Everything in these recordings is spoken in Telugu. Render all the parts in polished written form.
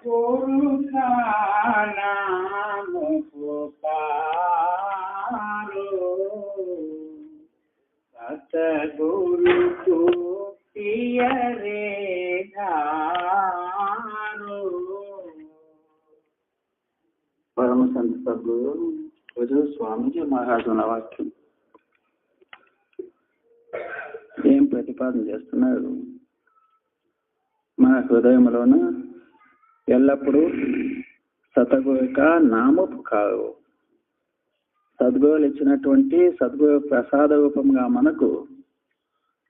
गुरु का नाम पुकारो, सतगुरु को पियरे धारो। परम संत सद्गुरु स्वामीजी महाराज వాక్యం ఏం ప్రతిపాదన చేస్తున్నారు? మన హృదయంలోన ఎల్లప్పుడూ సతగురు యొక్క నామపు కావు, సద్గురువులు ఇచ్చినటువంటి సద్గురు ప్రసాద రూపంగా మనకు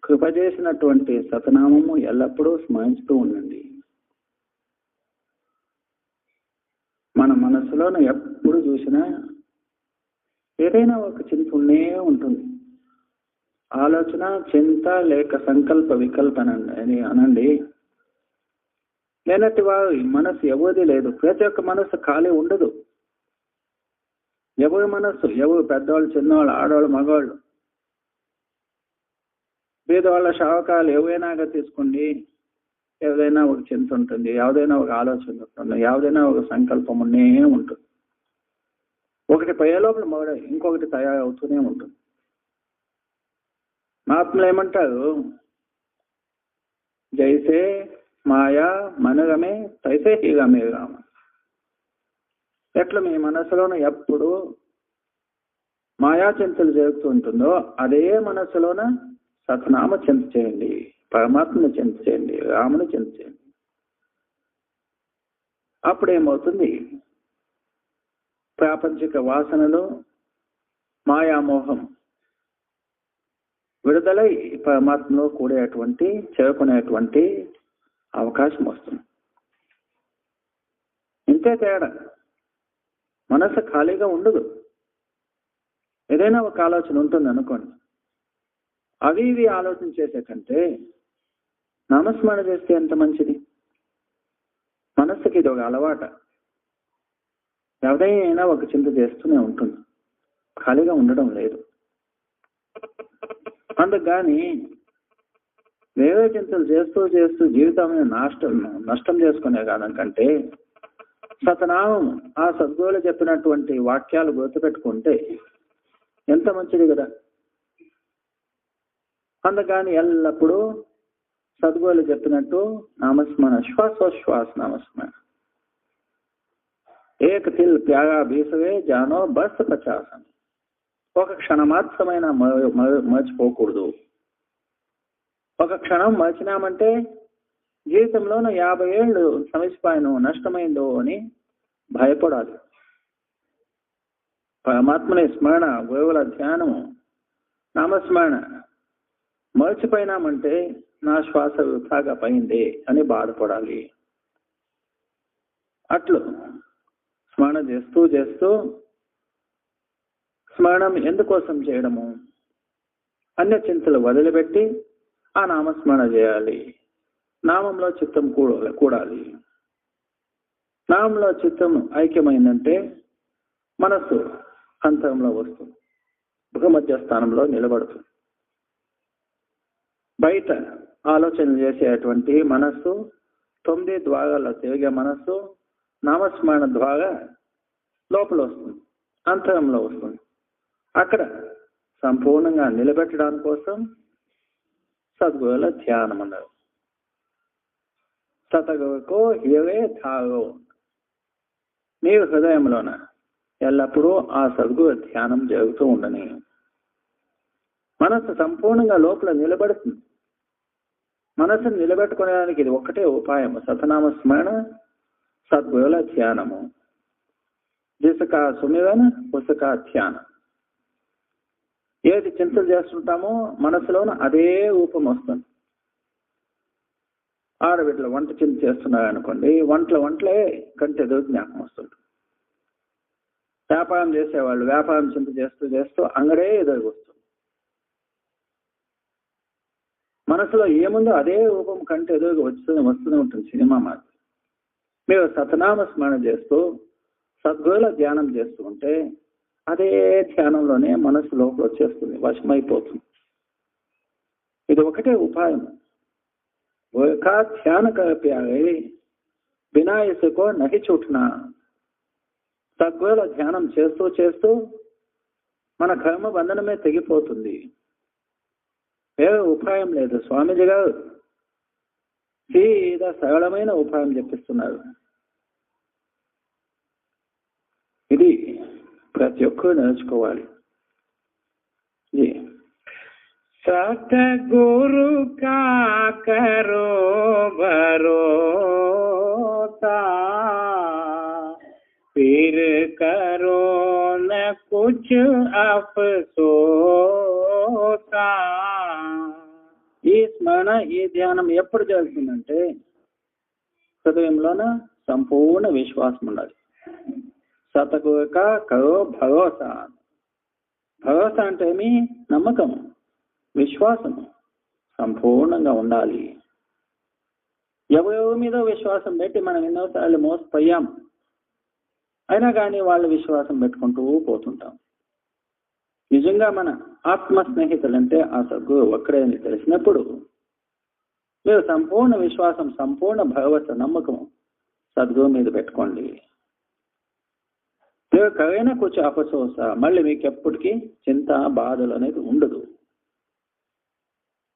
కృప చేసినటువంటి సతనామము ఎల్లప్పుడూ స్మరిస్తూ ఉండండి. మన మనసులోన ఎప్పుడు చూసినా ఏదైనా ఒక చింత ఉండే ఉంటుంది. ఆలోచన, చింత లేక సంకల్ప వికల్పన అని అనండి. లేనట్టి వారి మనసు ఎవరిది లేదు. ప్రతి ఒక్క మనసు ఖాళీ ఉండదు. ఎవరి మనసు, ఎవరు పెద్దవాళ్ళు, చిన్నవాళ్ళు, ఆడవాళ్ళు, మగవాళ్ళు, పేదవాళ్ళ శావకాలు ఎవరైనా తీసుకోండి, ఏదైనా ఒక చింత ఉంటుంది, ఏదైనా ఒక ఆలోచన ఉంటుంది, ఏదైనా ఒక సంకల్పం ఉండే ఉంటుంది. ఒకటి పై లోపల మొదట ఇంకొకటి తయారవుతూనే ఉంటుంది. మహాత్ములు ఏమంటారు? జైసే మాయా మనగమే తైసే హీగమే రామ. ఎట్లా మీ మనసులోన ఎప్పుడు మాయా చింతలు జరుగుతూ ఉంటుందో అదే మనసులోన సతనామ చింత చేయండి, పరమాత్మను చింత చేయండి, రాముని చింత చేయండి. అప్పుడేమవుతుంది? ప్రాపంచిక వాసనలు, మాయామోహం విడుదలై పరమాత్మలో కూడేటువంటి చేరుకునేటువంటి అవకాశం వస్తుంది. ఇంతే తేడా. మనసు ఖాళీగా ఉండదు. ఏదైనా ఒక ఆలోచన ఉంటుంది అనుకోండి, అవి ఇవి ఆలోచన చేసే కంటే నామస్మరణ చేస్తే ఎంత మంచిది. మనస్సుకి ఇది ఒక అలవాట. ఎవరైనా ఒక చింత చేస్తూనే ఉంటుంది, ఖాళీగా ఉండడం లేదు. అందుకని వేరే చింతలు చేస్తూ చేస్తూ జీవితాన్ని నష్టం చేసుకునే కాదంకంటే సతనామం, ఆ సద్గురువులు చెప్పినటువంటి వాక్యాలు గుర్తుపెట్టుకుంటే ఎంత మంచిది కదా. అందుకని ఎల్లప్పుడూ సద్గురువులు చెప్పినట్టు నామస్మరణ, శ్వాసోశ్వాస నామస్మరణ. ఏక తిల్ ప్యాగా బీసవే జానో బస్ 50. ఒక క్షణమాత్రమైన మర్చిపోకూడదు. ఒక క్షణం మర్చినామంటే జీవితంలోనూ 50 ఏళ్ళు సమస్యను నష్టమైందో అని భయపడాలి. పరమాత్మని స్మరణ, గురువుల ధ్యానము, నామస్మరణ మర్చిపోయినామంటే నా శ్వాస వృథాగా పోయింది అని బాధపడాలి. అట్లు స్మరణ చేస్తూ చేస్తూ, స్మరణం ఎందుకోసం చేయడము? అన్య చింతలు వదిలిపెట్టి ఆ నామస్మరణ చేయాలి. నామంలో చిత్తం కూడాలి. నామంలో చిత్తం ఐక్యమైందంటే మనస్సు అంతరంలో వస్తుంది, భూమధ్య స్థానంలో నిలబడుతుంది. బయట ఆలోచన చేసేటువంటి మనస్సు, 9 ద్వారాల్లో తిరిగే మనస్సు నామస్మరణ ద్వారా లోపల వస్తుంది, అంతరంలో వస్తుంది. అక్కడ సంపూర్ణంగా నిలబెట్టడానికి కోసం సద్గురువుల ధ్యానం అన్నారు. సతగురుకు ఏవే ధారో. మీరు హృదయంలోన ఎల్లప్పుడూ ఆ సద్గురు ధ్యానం జరుగుతూ ఉండని. మనసు సంపూర్ణంగా లోపల నిలబడుతుంది. మనసును నిలబెట్టుకోవడానికి ఇది ఒక్కటే ఉపాయం, సతనామ స్మరణ, సద్గురువుల ధ్యానము. జిసకా సుమిరన పుస్తక ధ్యానం. ఏది చింతలు చేస్తుంటామో మనసులోన అదే రూపం వస్తుంది. ఆడబిడ్డలు వంట చింత చేస్తున్నారు అనుకోండి, వంటలే కంటే ఎదురు జ్ఞాపకం వస్తుంది. వ్యాపారం చేసేవాళ్ళు వ్యాపారం చింత చేస్తూ చేస్తూ అంగడే ఎదురు వస్తుంది. మనసులో ఏముందో అదే రూపం కంటే ఎదురుగా వస్తూనే ఉంటుంది. సినిమా మాది. మీరు సతనామ స్మరణ చేస్తూ సద్గురుల ధ్యానం చేస్తూ ఉంటే అదే ధ్యానంలోనే మనసు లోపల వచ్చేస్తుంది, వశమైపోతుంది. ఇది ఒకటే ఉపాయం. ధ్యాన కల్ప్యాలి బినా ఇసుకో నహి చుట్నా. సద్గురుల ధ్యానం చేస్తూ చేస్తూ మన కర్మ బంధనమే తెగిపోతుంది. వేరే ఉపాయం లేదు. స్వామీజీ గారు సీదా సరళమైన ఉపాయం చెప్పిస్తున్నారు. ఇది ప్రతి ఒక్కరు నేర్చుకోవాలి. सतगुरु का करो भरोसा, फिर करो न कुछ अफसोसा. ఈ స్మరణ, ఈ ధ్యానం ఎప్పుడు జరుగుతుందంటే హృదయంలోన సంపూర్ణ విశ్వాసం ఉండాలి. సతగురు కా కరో భరోసా. భరోసా అంటే ఏమి? నమ్మకం, విశ్వాసం సంపూర్ణంగా ఉండాలి. ఎవరెవరి మీద విశ్వాసం పెట్టి మనం ఎన్నోసార్లు మోసపోయాం, అయినా కానీ వాళ్ళ విశ్వాసం పెట్టుకుంటూ పోతుంటాం. నిజంగా మన ఆత్మ స్నేహితులంటే ఆ సద్గురు ఒక్కడే అని తెలిసినప్పుడు మీరు సంపూర్ణ విశ్వాసం, సంపూర్ణ భగవత్ నమ్మకం సద్గురు మీద పెట్టుకోండి. మీరు కరైనా కొంచెం అపసోస, మళ్ళీ మీకు ఎప్పటికీ చింత, బాధలు అనేది ఉండదు.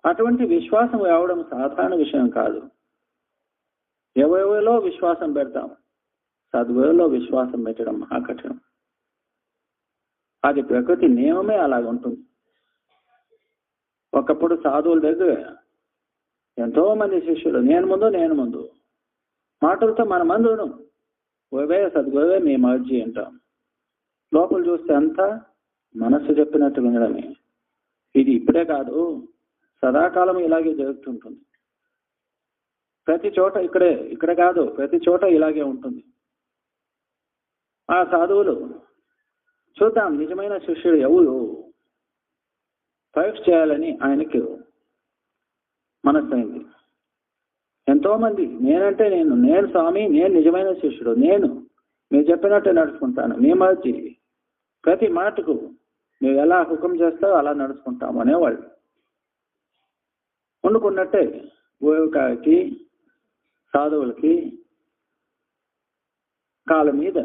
అటువంటి విశ్వాసం రావడం సాధారణ విషయం కాదు. ఎవరెవరిలో విశ్వాసం పెడతాం, సద్గురులో విశ్వాసం పెట్టడం మహాకఠినం. అది ప్రకృతి నియమమే అలాగ ఉంటుంది. ఒకప్పుడు సాధువుల దగ్గర ఎంతో మంది శిష్యులు, నేను ముందు మాటలతో మన మందును గురువే సద్గురువే మీ మర్జీ అంటాం. లోపల చూస్తే అంతా మనస్సు చెప్పినట్టు వినడమే. ఇది ఇప్పుడే కాదు, సదాకాలం ఇలాగే జరుగుతుంటుంది. ప్రతి చోట ఇక్కడ కాదు, ప్రతి చోట ఇలాగే ఉంటుంది. ఆ సాధువులు చూద్దాం నిజమైన శిష్యుడు ఎవరు పరీక్ష చేయాలని ఆయనకి మనస్సైంది. ఎంతో మంది నేనంటే నేను స్వామి, నేను నిజమైన శిష్యుడు, నేను మీరు చెప్పినట్టే నడుచుకుంటాను, మీ మర్జీ, ప్రతి మాటకు మీరు ఎలా హుకం చేస్తారో అలా నడుచుకుంటాము అనేవాళ్ళు. వండుకున్నట్టే గురువుగారికి, సాధువులకి కాళ్ళ మీద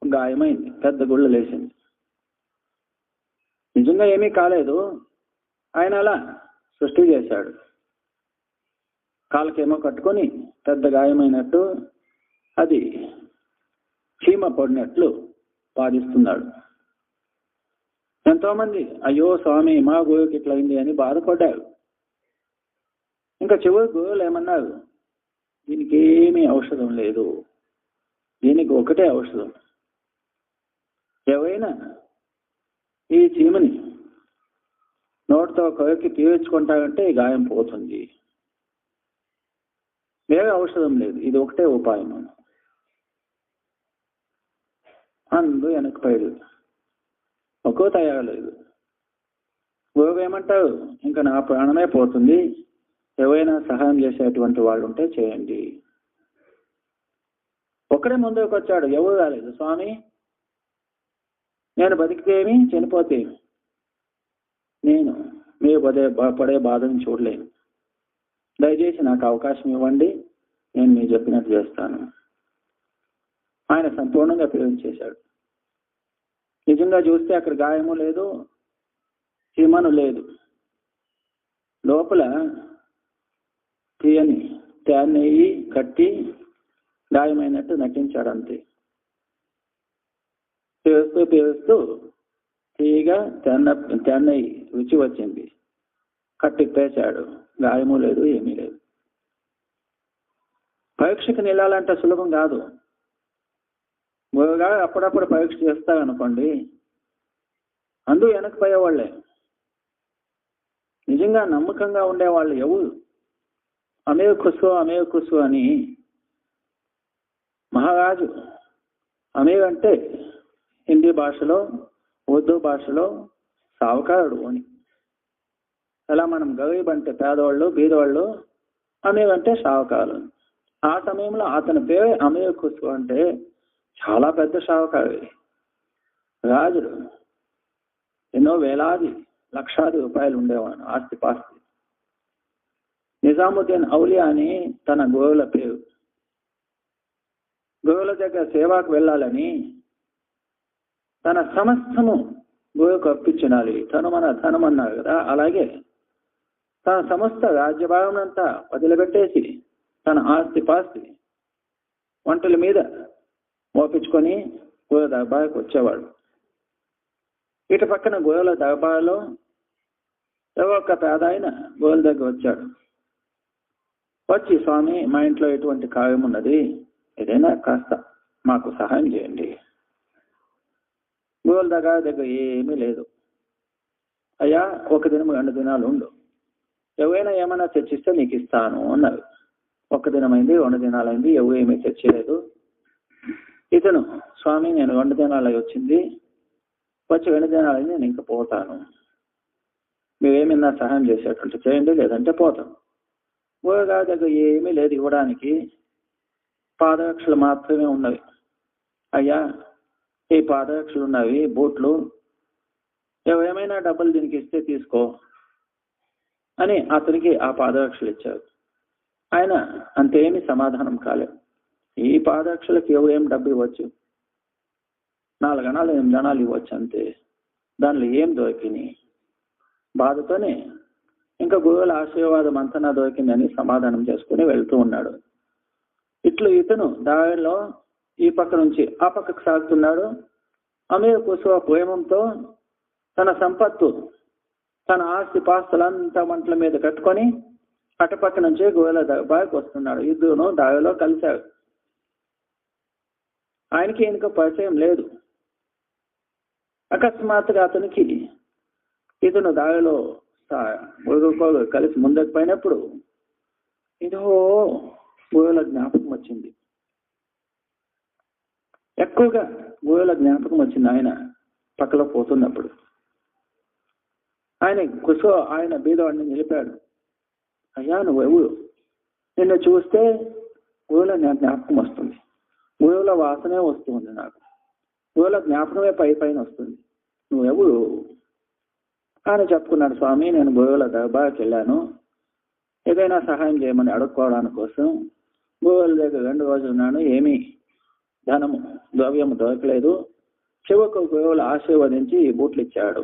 గాయమైంది, పెద్ద గుళ్ళు లేచింది. నిజంగా ఏమీ కాలేదు, ఆయన అలా సృష్టి చేశాడు. కాళ్ళకేమో కట్టుకొని పెద్ద గాయమైనట్టు, అది చీమ పడినట్లు బాధిస్తున్నాడు. ఎంతోమంది అయ్యో స్వామి మా గురువుకి ఇట్లా అయింది అని బాధపడ్డారు. ఇంకా చివరి గురువులు ఏమన్నారు, దీనికి ఏమీ ఔషధం లేదు, దీనికి ఒకటే ఔషధం. ఎవరైనా ఈ చీమని నోటితో కొరికి తీర్చుకుంటారంటే ఈ గాయం పోతుంది, వేరే ఔషధం లేదు, ఇది ఒకటే ఉపాయం. అందు వెనక్కిపోయాడు, ఒక్కో తయారలేదు. గురువు ఏమంటారు, ఇంకా నా ప్రాణమే పోతుంది, ఎవరైనా సహాయం చేసేటువంటి వాళ్ళు ఉంటే చేయండి. ఒక్కడే ముందుకు వచ్చాడు, ఎవరు రాలేదు. స్వామి నేను బతికితేమి చనిపోతేమి, నేను మీరు పడే బాధను చూడలేను, దయచేసి నాకు అవకాశం ఇవ్వండి, నేను మీరు చెప్పినట్టు చేస్తాను. ఆయన సంపూర్ణంగా ప్రేమించేశాడు. నిజంగా చూస్తే అక్కడ గాయము లేదు, చీమను లేదు, లోపల తీయని తేనెయ్యి కట్టి గాయమైనట్టు నటించాడు అంతే. పేరుస్తూ తీయగా తేనెయ్యి రుచి వచ్చింది, కట్టిప్పేశాడు, గాయము లేదు, ఏమీ లేదు. పరీక్షకు నిలాలంటే సులభం కాదు. గురువుగా అప్పుడప్పుడు పరీక్ష చేస్తారనుకోండి, అందు వెనక్కిపోయేవాళ్ళే. నిజంగా నమ్మకంగా ఉండేవాళ్ళు ఎవరు? అమేవ్ ఖుసు అని మహారాజు. అమేవ్ అంటే హిందీ భాషలో, ఉర్దూ భాషలో సావుకారుడు అని. అలా మనం గరీబ్ అంటే పేదవాళ్ళు, బీదవాళ్ళు, అమేవ్ అంటే సావుకారు. ఆ సమయంలో అతని పేరు అమేవ్ ఖుసు అంటే చాలా పెద్ద సావుకారు, రాజుడు. ఎన్నో వేలాది లక్షాది రూపాయలు ఉండేవాడు ఆస్తిపాస్తి. నిజాముద్దీన్ ఔలియా అని తన గురువుల పేరు. గోవుల దగ్గర సేవకు వెళ్ళాలని తన సమస్తము గోవుకు అర్పించాలి. ధనం అన్నారు కదా, అలాగే తన సమస్త రాజ్యభాగం అంతా వదిలిపెట్టేసి తన ఆస్తి పాస్తి వంటల మీద మోపించుకొని గోవుల దర్బార్కి వచ్చేవాడు. ఇటు పక్కన గోవుల దర్బార్లో ఎవరో ఒక పేద ఆయన గోవుల దగ్గర వచ్చాడు. వచ్చి, స్వామి, మా ఇంట్లో ఎటువంటి కార్యం ఉన్నది, ఏదైనా కాస్త మాకు సహాయం చేయండి. గోవుల దగ్గర ఏమీ లేదు. అయ్యా, 1 దినం 2 దినాలు ఉండు, ఎవరైనా ఏమైనా తెచ్చిస్తే నీకు ఇస్తాను అన్నారు. 1 దినమైంది, 2 దినాలైంది, ఎవరు ఏమీ తెచ్చలేదు. ఇతను, స్వామి, నేను 2 దినాలు వచ్చింది, వచ్చి 2 దినాలైంది, నేను ఇంకా పోతాను, మీరేమైనా సహాయం చేసేటట్టు చేయండి, లేదంటే పోతాను. గోవుల దగ్గర ఏమీ లేదు ఇవ్వడానికి, పాదరక్షలు మాత్రమే ఉన్నవి. అయ్యా, ఈ పాదరక్షలు ఉన్నవి, బూట్లు, ఏమైనా డబ్బులు దీనికి ఇస్తే తీసుకో అని అతనికి ఆ పాదరక్షలు ఇచ్చారు. ఆయన అంతేమీ సమాధానం కాలేదు. ఈ పాదరక్షలకు ఏం డబ్బు ఇవ్వచ్చు, 4 అణాలు 8 అణాలు ఇవ్వచ్చు అంతే, దానిలో ఏం దొరికినాయి. బాధతోనే ఇంకా గురువుల ఆశీర్వాదం అంతా నా దొరికిందని సమాధానం చేసుకుని వెళ్తూ ఉన్నాడు. ఇతను దారిలో ఈ పక్క నుంచి ఆ పక్కకు సాగుతున్నాడు. అమీర్ కుస్వా ప్రేమంతో తన సంపత్తు, తన ఆస్తి పాస్తులంతా మంటల మీద కట్టుకొని అటుపక్క నుంచి గోవుల దర్బార్కి వస్తున్నాడు. ఇద్దరును దారిలో కలిశారు. ఆయనకి ఈయనకు పరిచయం లేదు. అకస్మాత్తుగా అతనికి ఇతను దారిలో కలిసి ముందుకు పోయినప్పుడు ఇదో గోవుల జ్ఞాపకం వచ్చింది. ఎక్కువగా గోవుల జ్ఞాపకం వచ్చింది ఆయన పక్కలో పోతున్నప్పుడు. ఆయన బీదవాడిని నిలిపాడు. అయ్యా, నువ్వు ఎవరు? నిన్ను చూస్తే గోవుల జ్ఞాపకం వస్తుంది, గోవుల వాసనే వస్తుంది, నాకు గోవుల జ్ఞాపకమే పైన వస్తుంది, నువ్వెవరు అని చెప్పుకున్నాడు. స్వామి, నేను గోవుల దర్బార్కి వెళ్ళాను, ఏదైనా సహాయం చేయమని అడుక్కోవడానికి కోసం. గోవుల దగ్గర 2 రోజులు ఉన్నాను, ఏమీ ద్రవ్యము దొరకలేదు. చివరకు గోవులు ఆశీర్వదించి ఈ బూట్లు ఇచ్చాడు.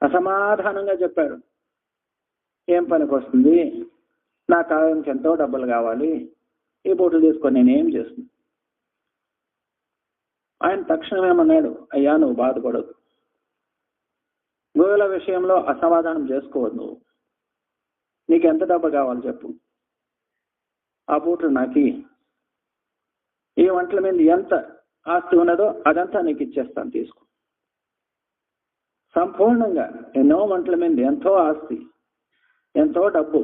అసమాధానంగా చెప్పాడు. ఏం పనికి వస్తుంది, నా కార్యానికి ఎంతో డబ్బులు కావాలి, ఈ బూట్లు తీసుకొని నేనేం చేస్తుంది. ఆయన తక్షణం ఏమన్నాడు, అయ్యా, నువ్వు బాధపడదు, గోవుల విషయంలో అసమాధానం చేసుకోవద్దు, నీకు ఎంత డబ్బు కావాలి చెప్పు, ఆ బూట్లు నాకు, ఈ వంటల మీద ఎంత ఆస్తి ఉన్నదో అదంతా నీకు ఇచ్చేస్తాను, తీసుకో. సంపూర్ణంగా ఎన్నో వంటల మీద ఎంతో ఆస్తి, ఎంతో డబ్బు,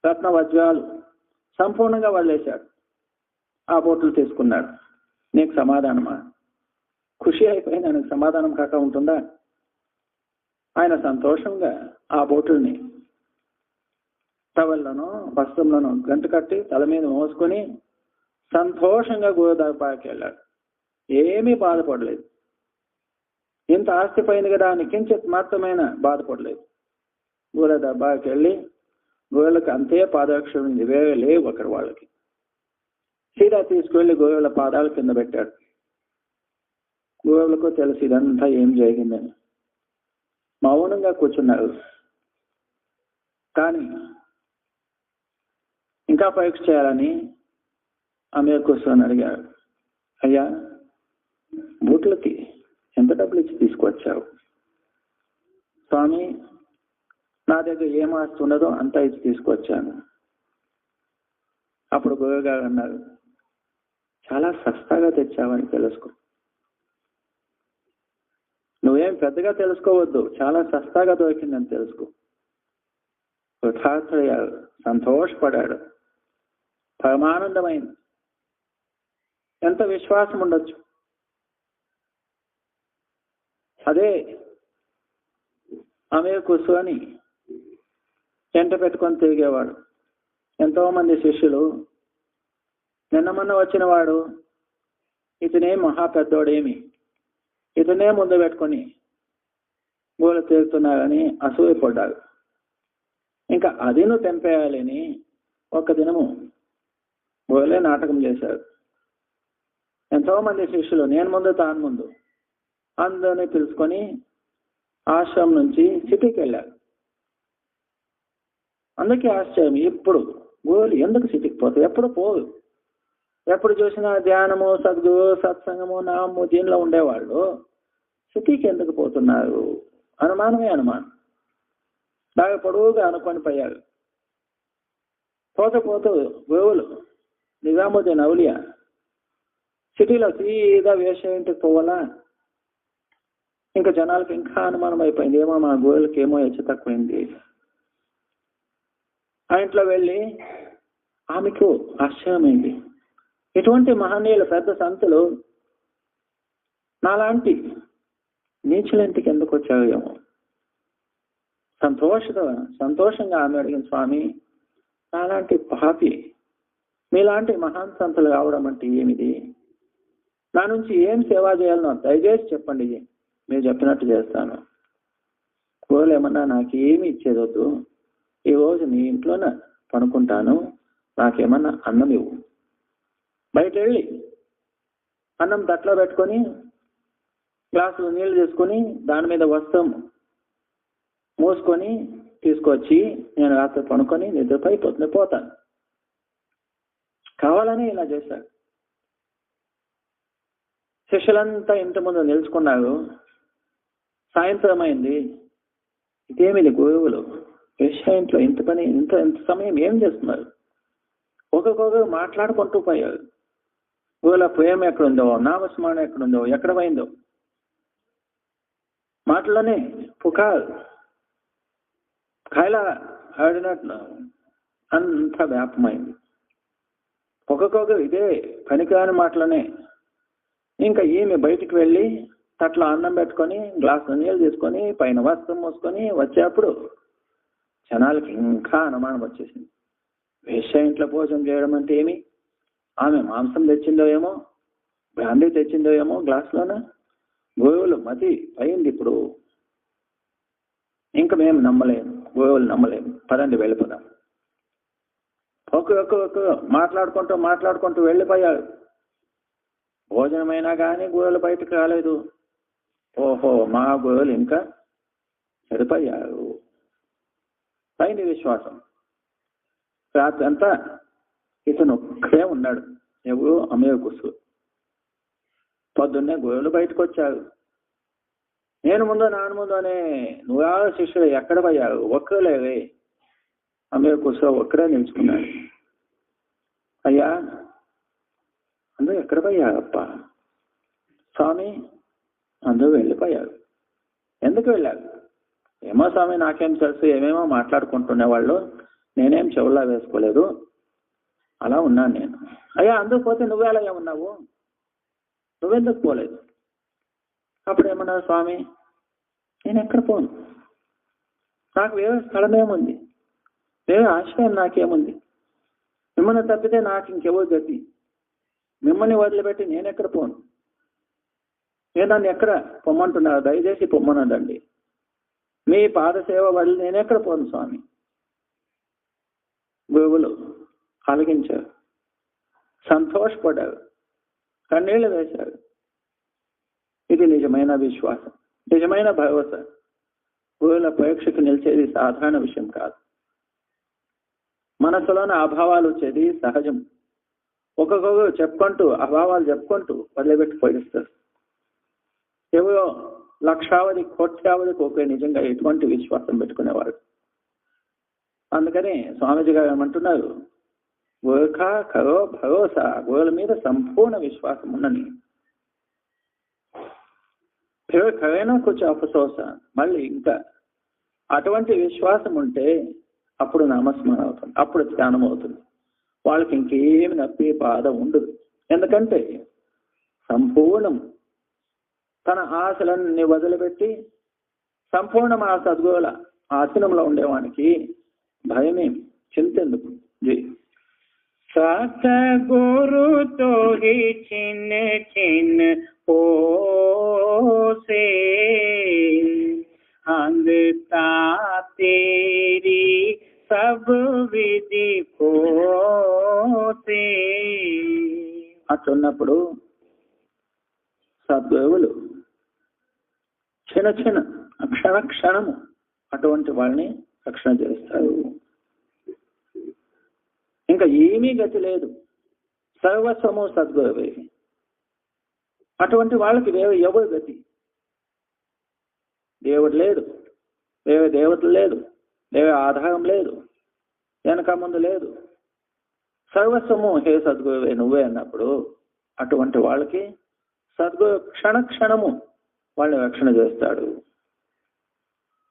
రత్న వజ్రాలు సంపూర్ణంగా వదిలేశాడు. ఆ బూట్లు తీసుకున్నాడు. నీకు సమాధానమా? ఖుషి అయిపోయింది. ఆయనకు సమాధానం కాక ఉంటుందా? ఆయన సంతోషంగా ఆ బూట్లని టవల్లోనో వస్త్రంలోనో గంట కట్టి తల మీద మోసుకొని సంతోషంగా గోవుల దర్బార్కి వెళ్ళాడు. ఏమీ బాధపడలేదు. ఇంత ఆస్తి పోయింది కదా అని కించిత్ మాత్రమైన బాధపడలేదు. గోవుల దర్బార్కి వెళ్ళి గోవులకు అంతే పాదరక్షలు ఉంది, వేరే లేవు అక్కడ వాళ్ళకి. సీదా తీసుకువెళ్ళి గోవుల పాదాల కింద పెట్టాడు. గోవులకు తెలుసు ఇదంతా ఏం జరిగిందని. మౌనంగా కూర్చున్నారు. కానీ ఇంకా పరీక్ష చేయాలని అమీర్ కుస్వాని అడిగారు. అయ్యా, బూట్లకి ఎంత డబ్బులు ఇచ్చి తీసుకొచ్చావు? స్వామి, నా దగ్గర ఏం ఆస్తి ఉన్నదో అంతా ఇచ్చి తీసుకొచ్చాను. అప్పుడు గురువు గారు అన్నారు, చాలా సస్తాగా తెచ్చావని తెలుసుకో. నువ్వేం పెద్దగా తెలుసుకోవద్దు, చాలా సస్తాగా దొరికిందని తెలుసుకో. కృతార్థుడయ్యాడు, సంతోషపడాడు, పరమానందమైంది. ఎంత విశ్వాసం ఉండొచ్చు. అదే అమీర్ కుస్వాని ఎంట పెట్టుకొని తిరిగేవాడు. ఎంతో మంది శిష్యులు. నిన్న మొన్న వచ్చిన వాడు ఇతనే మహా పెద్దోడేమి, ఇతనే ముందు పెట్టుకొని గోలు తీరుతున్నారని అసూయపడ్డాడు. ఇంకా అది నువ్వు తెంపేయాలని 1 దినము గోయలే నాటకం చేశాడు. ఎంతో మంది శిష్యులు, నేను ముందు తాను ముందు, అందరినీ పిలుచుకొని ఆశ్రమం నుంచి సిటీకి వెళ్ళారు. అందుకే ఆశ్చర్యం, ఇప్పుడు గోయలు ఎందుకు సిటీకి పోతాయి? ఎప్పుడు పోదు. ఎప్పుడు చూసినా ధ్యానము, సత్సంగము, నామము దీనిలో ఉండేవాళ్ళు సిటీకి ఎందుకు పోతున్నారు? అనుమానమే అనుమానం. బాగా పొడవుగా అనుకొని పోయాడు. పోతూ గోవులు నిజాముద్దీన్ ఔలియా సిటీలో సీదా వేషం ఇంటికి పోవాలా? ఇంకా జనాలకు ఇంకా అనుమానం అయిపోయింది, ఏమో మా గోవులకి ఏమో హెచ్చు తక్కువైంది. ఆ ఇంట్లో వెళ్ళి ఆమెకు ఆశ్చర్యమైంది, ఇటువంటి మహనీయులు పెద్ద సంతులు నాలాంటి నీచులింటికి ఎందుకు వచ్చావు ఏమో. సంతోషంగా ఆమె అడిగిన, స్వామి నాలాంటి పాపి మీలాంటి మహాన్ సంతులు కావడం అంటే ఏమిది? నా నుంచి ఏం సేవ చేయాలనో దయచేసి చెప్పండి, మీరు చెప్పినట్టు చేస్తాను. గోలు ఏమన్నా నాకేమి ఇచ్చేదొద్దు, ఈరోజు నీ ఇంట్లోనే పనుకుంటాను, నాకేమన్నా అన్నం ఇవ్వు. బయట వెళ్ళి అన్నం తట్లో పెట్టుకొని గ్లాసులు నీళ్లు తీసుకొని దాని మీద వస్త్రం మూసుకొని తీసుకొచ్చి నేను రాత్రి పనుకొని నిద్రపై పొద్దున పోతాను. కావాలని ఇలా చేశాడు. శిష్యులంతా ఇంటి ముందు నిలుచుకున్నారు. సాయంత్రం అయింది. ఇదేమిది గోవులు ఇంట్లో ఇంత పని, ఇంత సమయం ఏం చేస్తున్నారు? ఒక్కొక్కరు మాట్లాడుకుంటూ పోయారు. గోవుల ప్రేమ ఎక్కడుందో, నామస్మరణ ఎక్కడుందో, ఎక్కడ పోయిందో మాటలోనే పుకార్ ఖాయిలా ఆడినట్లు అంతా వ్యాపమైంది. ఒక్కొక్కరు ఇదే పనికిరాని మాటలనే. ఇంకా ఈమె బయటికి వెళ్ళి తట్లో అన్నం పెట్టుకొని గ్లాసు నీళ్ళు తీసుకొని పైన వస్త్రం మూసుకొని వచ్చేప్పుడు జనాలకి ఇంకా అనుమానం వచ్చేసింది. వేశ్య ఇంట్లో భోజనం చేయడం అంటే ఏమి? ఆమె మాంసం తెచ్చిందో ఏమో, బ్రాండీ తెచ్చిందో ఏమో గ్లాసులోన. గోవులు మతి అయింది. ఇప్పుడు ఇంకా మేము నమ్మలేము, గోవులు నమ్మలేము, పదండి వెళ్ళిపోదాం. ఒక్కొక్క మాట్లాడుకుంటూ వెళ్ళిపోయాడు. భోజనమైనా కానీ గోవులు బయటకు రాలేదు. ఓహో, మా గోవులు ఇంకా చెడిపోయారు. పైన విశ్వాసం. రాత్రి అంతా ఇతను ఒక్కడే ఉన్నాడు. ఎవరు? అమేకుసు. పొద్దున్నే గోవులు బయటకు వచ్చారు. నేను ముందు నాన్న ముందు అనే నువ్వా శిష్యుడు ఎక్కడ పోయారు? ఒక్కలేవే. అమేకుసు ఒక్కడే నిలుచుకున్నాడు. అయ్యా అందరూ ఎక్కడ పోయారప్ప? స్వామి అందరూ వెళ్ళిపోయారు. ఎందుకు వెళ్ళారు? ఏమో స్వామి, నాకేం తెలుసు, ఏమేమో మాట్లాడుకుంటునేవాళ్ళు, నేనేం చెవుల్లా వేసుకోలేదు, అలా ఉన్నాను నేను. అయ్యా అందరూ పోతే నువ్వే అలా ఉన్నావు, నువ్వెందుకు పోలేదు? అప్పుడు ఏమన్నారు స్వామి, నేను ఎక్కడ పోను, నాకు వేరే స్థలం ఏముంది, వేరే ఆశ్రయం నాకేముంది, మిమ్మల్ని తప్పితే నాకు ఇంకెవరు గతి, మిమ్మల్ని వదిలిపెట్టి నేను ఎక్కడ పోను, నేను నన్ను ఎక్కడ పొమ్మంటున్నారు, దయచేసి పొమ్మనదండి, మీ పాదసేవ వదిలి నేను ఎక్కడ పోను స్వామి. గోవులు ఆలకించారు, సంతోషపడ్డారు, కన్నీళ్లు వేశారు. ఇది నిజమైన విశ్వాసం, నిజమైన భరోసా. గోవుల పరీక్షకు నిలిచేది సాధారణ విషయం కాదు. మనసులోని అభావాలు వచ్చేది సహజం. ఒక్కొక్కరు చెప్పుకుంటూ అభావాలు చెప్పుకుంటూ వదిలిపెట్టి పోయిస్తారు. ఎవరో లక్షావధి కోట్యావధికి ఒకే నిజంగా ఎటువంటి విశ్వాసం పెట్టుకునేవాడు. అందుకని స్వామీజీ గారు ఏమంటున్నారు, గోర్ఖా కరో భరోసా, గోవుల మీద సంపూర్ణ విశ్వాసం ఉన్నని. కరైనా కొంచెం అపసోస, మళ్ళీ ఇంకా అటువంటి విశ్వాసం ఉంటే అప్పుడు నామస్మరణ అవుతుంది, అప్పుడు ధ్యానం అవుతుంది. వాళ్ళకి ఇంకేమి నప్పి బాధ ఉండదు. ఎందుకంటే సంపూర్ణం తన ఆశలన్నీ వదిలిపెట్టి సంపూర్ణం ఆ సద్గురుల ఆసనంలో ఉండేవానికి భయమేమి, చింతెందుకు? జీ सतगुरु तो ही छिन छिन पोसे, अंधता तेरी सब विधि को से। అట్లున్నప్పుడు సద్గురువులు క్షణ క్షణము అటువంటి వాళ్ళని రక్షణ చేస్తారు. ఇంకా ఏమీ గతి లేదు, సర్వస్వము సద్గురువే. అటువంటి వాళ్ళకి ఎవరు గతి? దేవుడు లేడు, దేవతలు లేదు, ఆధారం లేదు, వెనక ముందు లేదు, సర్వస్వము హే సద్గురువే నువ్వే అన్నప్పుడు అటువంటి వాళ్ళకి సద్గురు క్షణ క్షణము వాళ్ళని రక్షణ చేస్తాడు.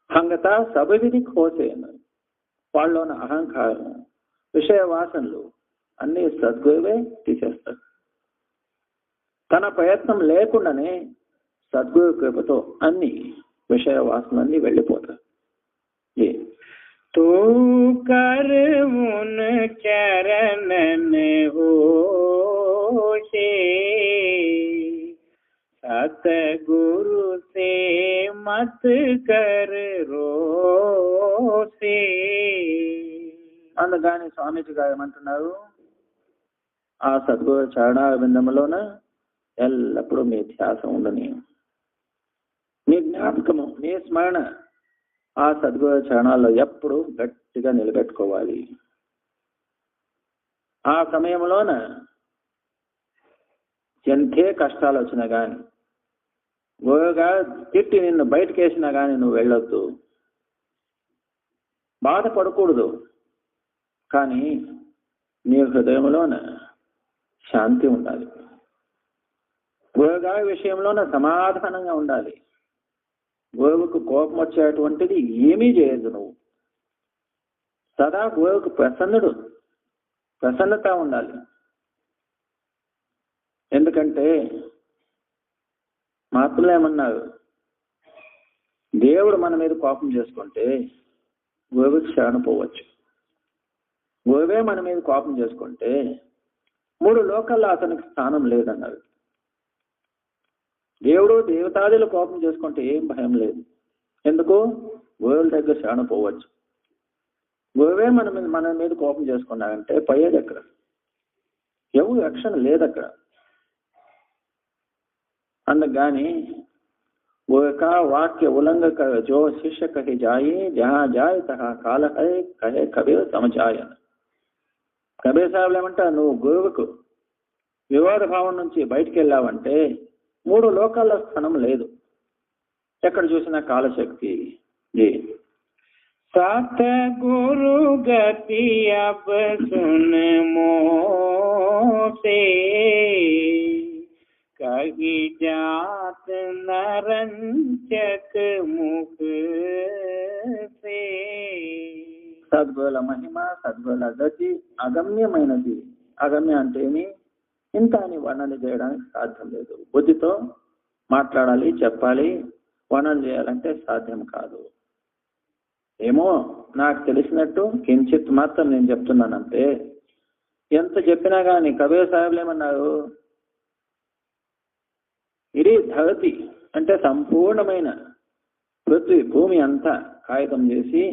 హంగత సభవిధి కోసేను, వాళ్ళలోని అహంకారం, విషయ వాసనలు అన్ని సద్గురువే తీసేస్తాడు. తన ప్రయత్నం లేకుండానే సద్గురు కృపతో అన్ని విషయ వాసనలన్నీ వెళ్ళిపోతాయి. तू कर उन चरणन होशे, सतगुरु से मत कर रोसे. అందుకని స్వామీజీ గారు ఏమంటున్నారు, ఆ సద్గురు చరణారవిందములోన ఎల్లప్పుడూ మీ ధ్యాస ఉండని, మీ జ్ఞాపకము, మీ స్మరణ ఆ సద్గురు చరణాల్లో ఎప్పుడు గట్టిగా నిలబెట్టుకోవాలి. ఆ సమయంలోన ఎంతే కష్టాలు వచ్చినా కానీ, గురువుగా తిట్టి నిన్ను బయటకేసినా కానీ నువ్వు వెళ్ళొద్దు, బాధపడకూడదు. కానీ నీ హృదయంలోన శాంతి ఉండాలి. గురువుగారి విషయంలోన సమాధానంగా ఉండాలి. గురువుకు కోపం వచ్చేటువంటిది ఏమీ చేయదు. నువ్వు సదా గురువుకు ప్రసన్నత ఉండాలి. ఎందుకంటే మహాత్ములు ఏమన్నారు, దేవుడు మన మీద కోపం చేసుకుంటే గురువుకి శరణ పోవచ్చు. గురువే మన మీద కోపం చేసుకుంటే 3 లోకాల్లో అతనికి స్థానం లేదన్నారు. దేవుడు దేవతాదులు కోపం చేసుకుంటే ఏం భయం లేదు. ఎందుకు? గురువుల దగ్గర శరణ పోవచ్చు. గురువే మన మీద కోపం చేసుకున్నారంటే పోయేది ఎక్కడ? ఎవరు రక్షణ లేదు అక్కడ. అందుకని गुरु का वाक्य उल्लंघ कर जो शिष्य कहे जाए जहाँ जाए तहाँ काल है कहे कबीर समझायन. కబీర్ సాహెబ్ ఏమంటారు, నువ్వు గురువుకు వివాద భావం నుంచి బయటికి వెళ్ళావంటే 3 లోకాల్లో స్థానం లేదు. ఎక్కడ చూసినా కాలశక్తి. सतगुरु गति अब सुन मोसे, कही जात नरंचक मुख से. సద్గురుల మహిమ, సద్గురుల గతి అగమ్యమైనది. అగమ్య అంటే ఏమి? ఇంత అని వర్ణన చేయడానికి సాధ్యం లేదు. బుద్ధితో మాట్లాడాలి, చెప్పాలి, వర్ణన చేయాలంటే సాధ్యం కాదు. ఏమో నాకు తెలిసినట్టు కించిత్ మాత్రం నేను చెప్తున్నానంటే. ఎంత చెప్పినా కానీ కబీర్ సాహెబ్లు ఏమన్నారు, ఇది ధరతి అంటే సంపూర్ణమైన పృథ్వీ భూమి అంతా కాగితం చేసి,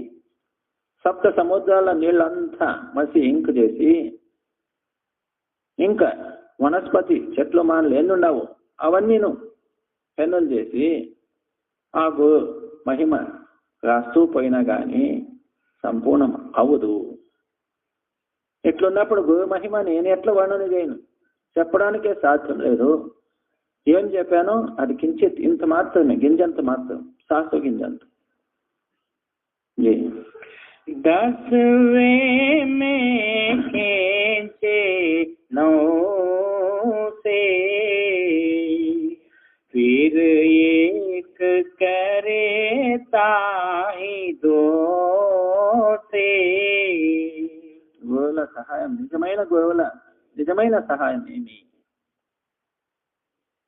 7 సముద్రాల నీళ్ళంతా మసి ఇంకు చేసి, ఇంకా వనస్పతి చెట్లు మానలు ఎన్నుండవు అవన్నీను పెన్నులు చేసి ఆ మహిమ రాస్తూ పోయినా కానీ సంపూర్ణం అవదు. ఇట్లున్నప్పుడు గురు మహిమ నేను ఎట్లా వర్ణన చేయను? చెప్పడానికే సాధ్యం లేదు. ఏం చెప్పానో అది కించిత్ ఇంత మాత్రమే, గింజంత మాత్రం, సాసు గింజంత. 10वें में खींचे 9 से, फिर एक करे ताही 2 से. గురువుల సహాయం, నిజమైన సహాయం ఏమి?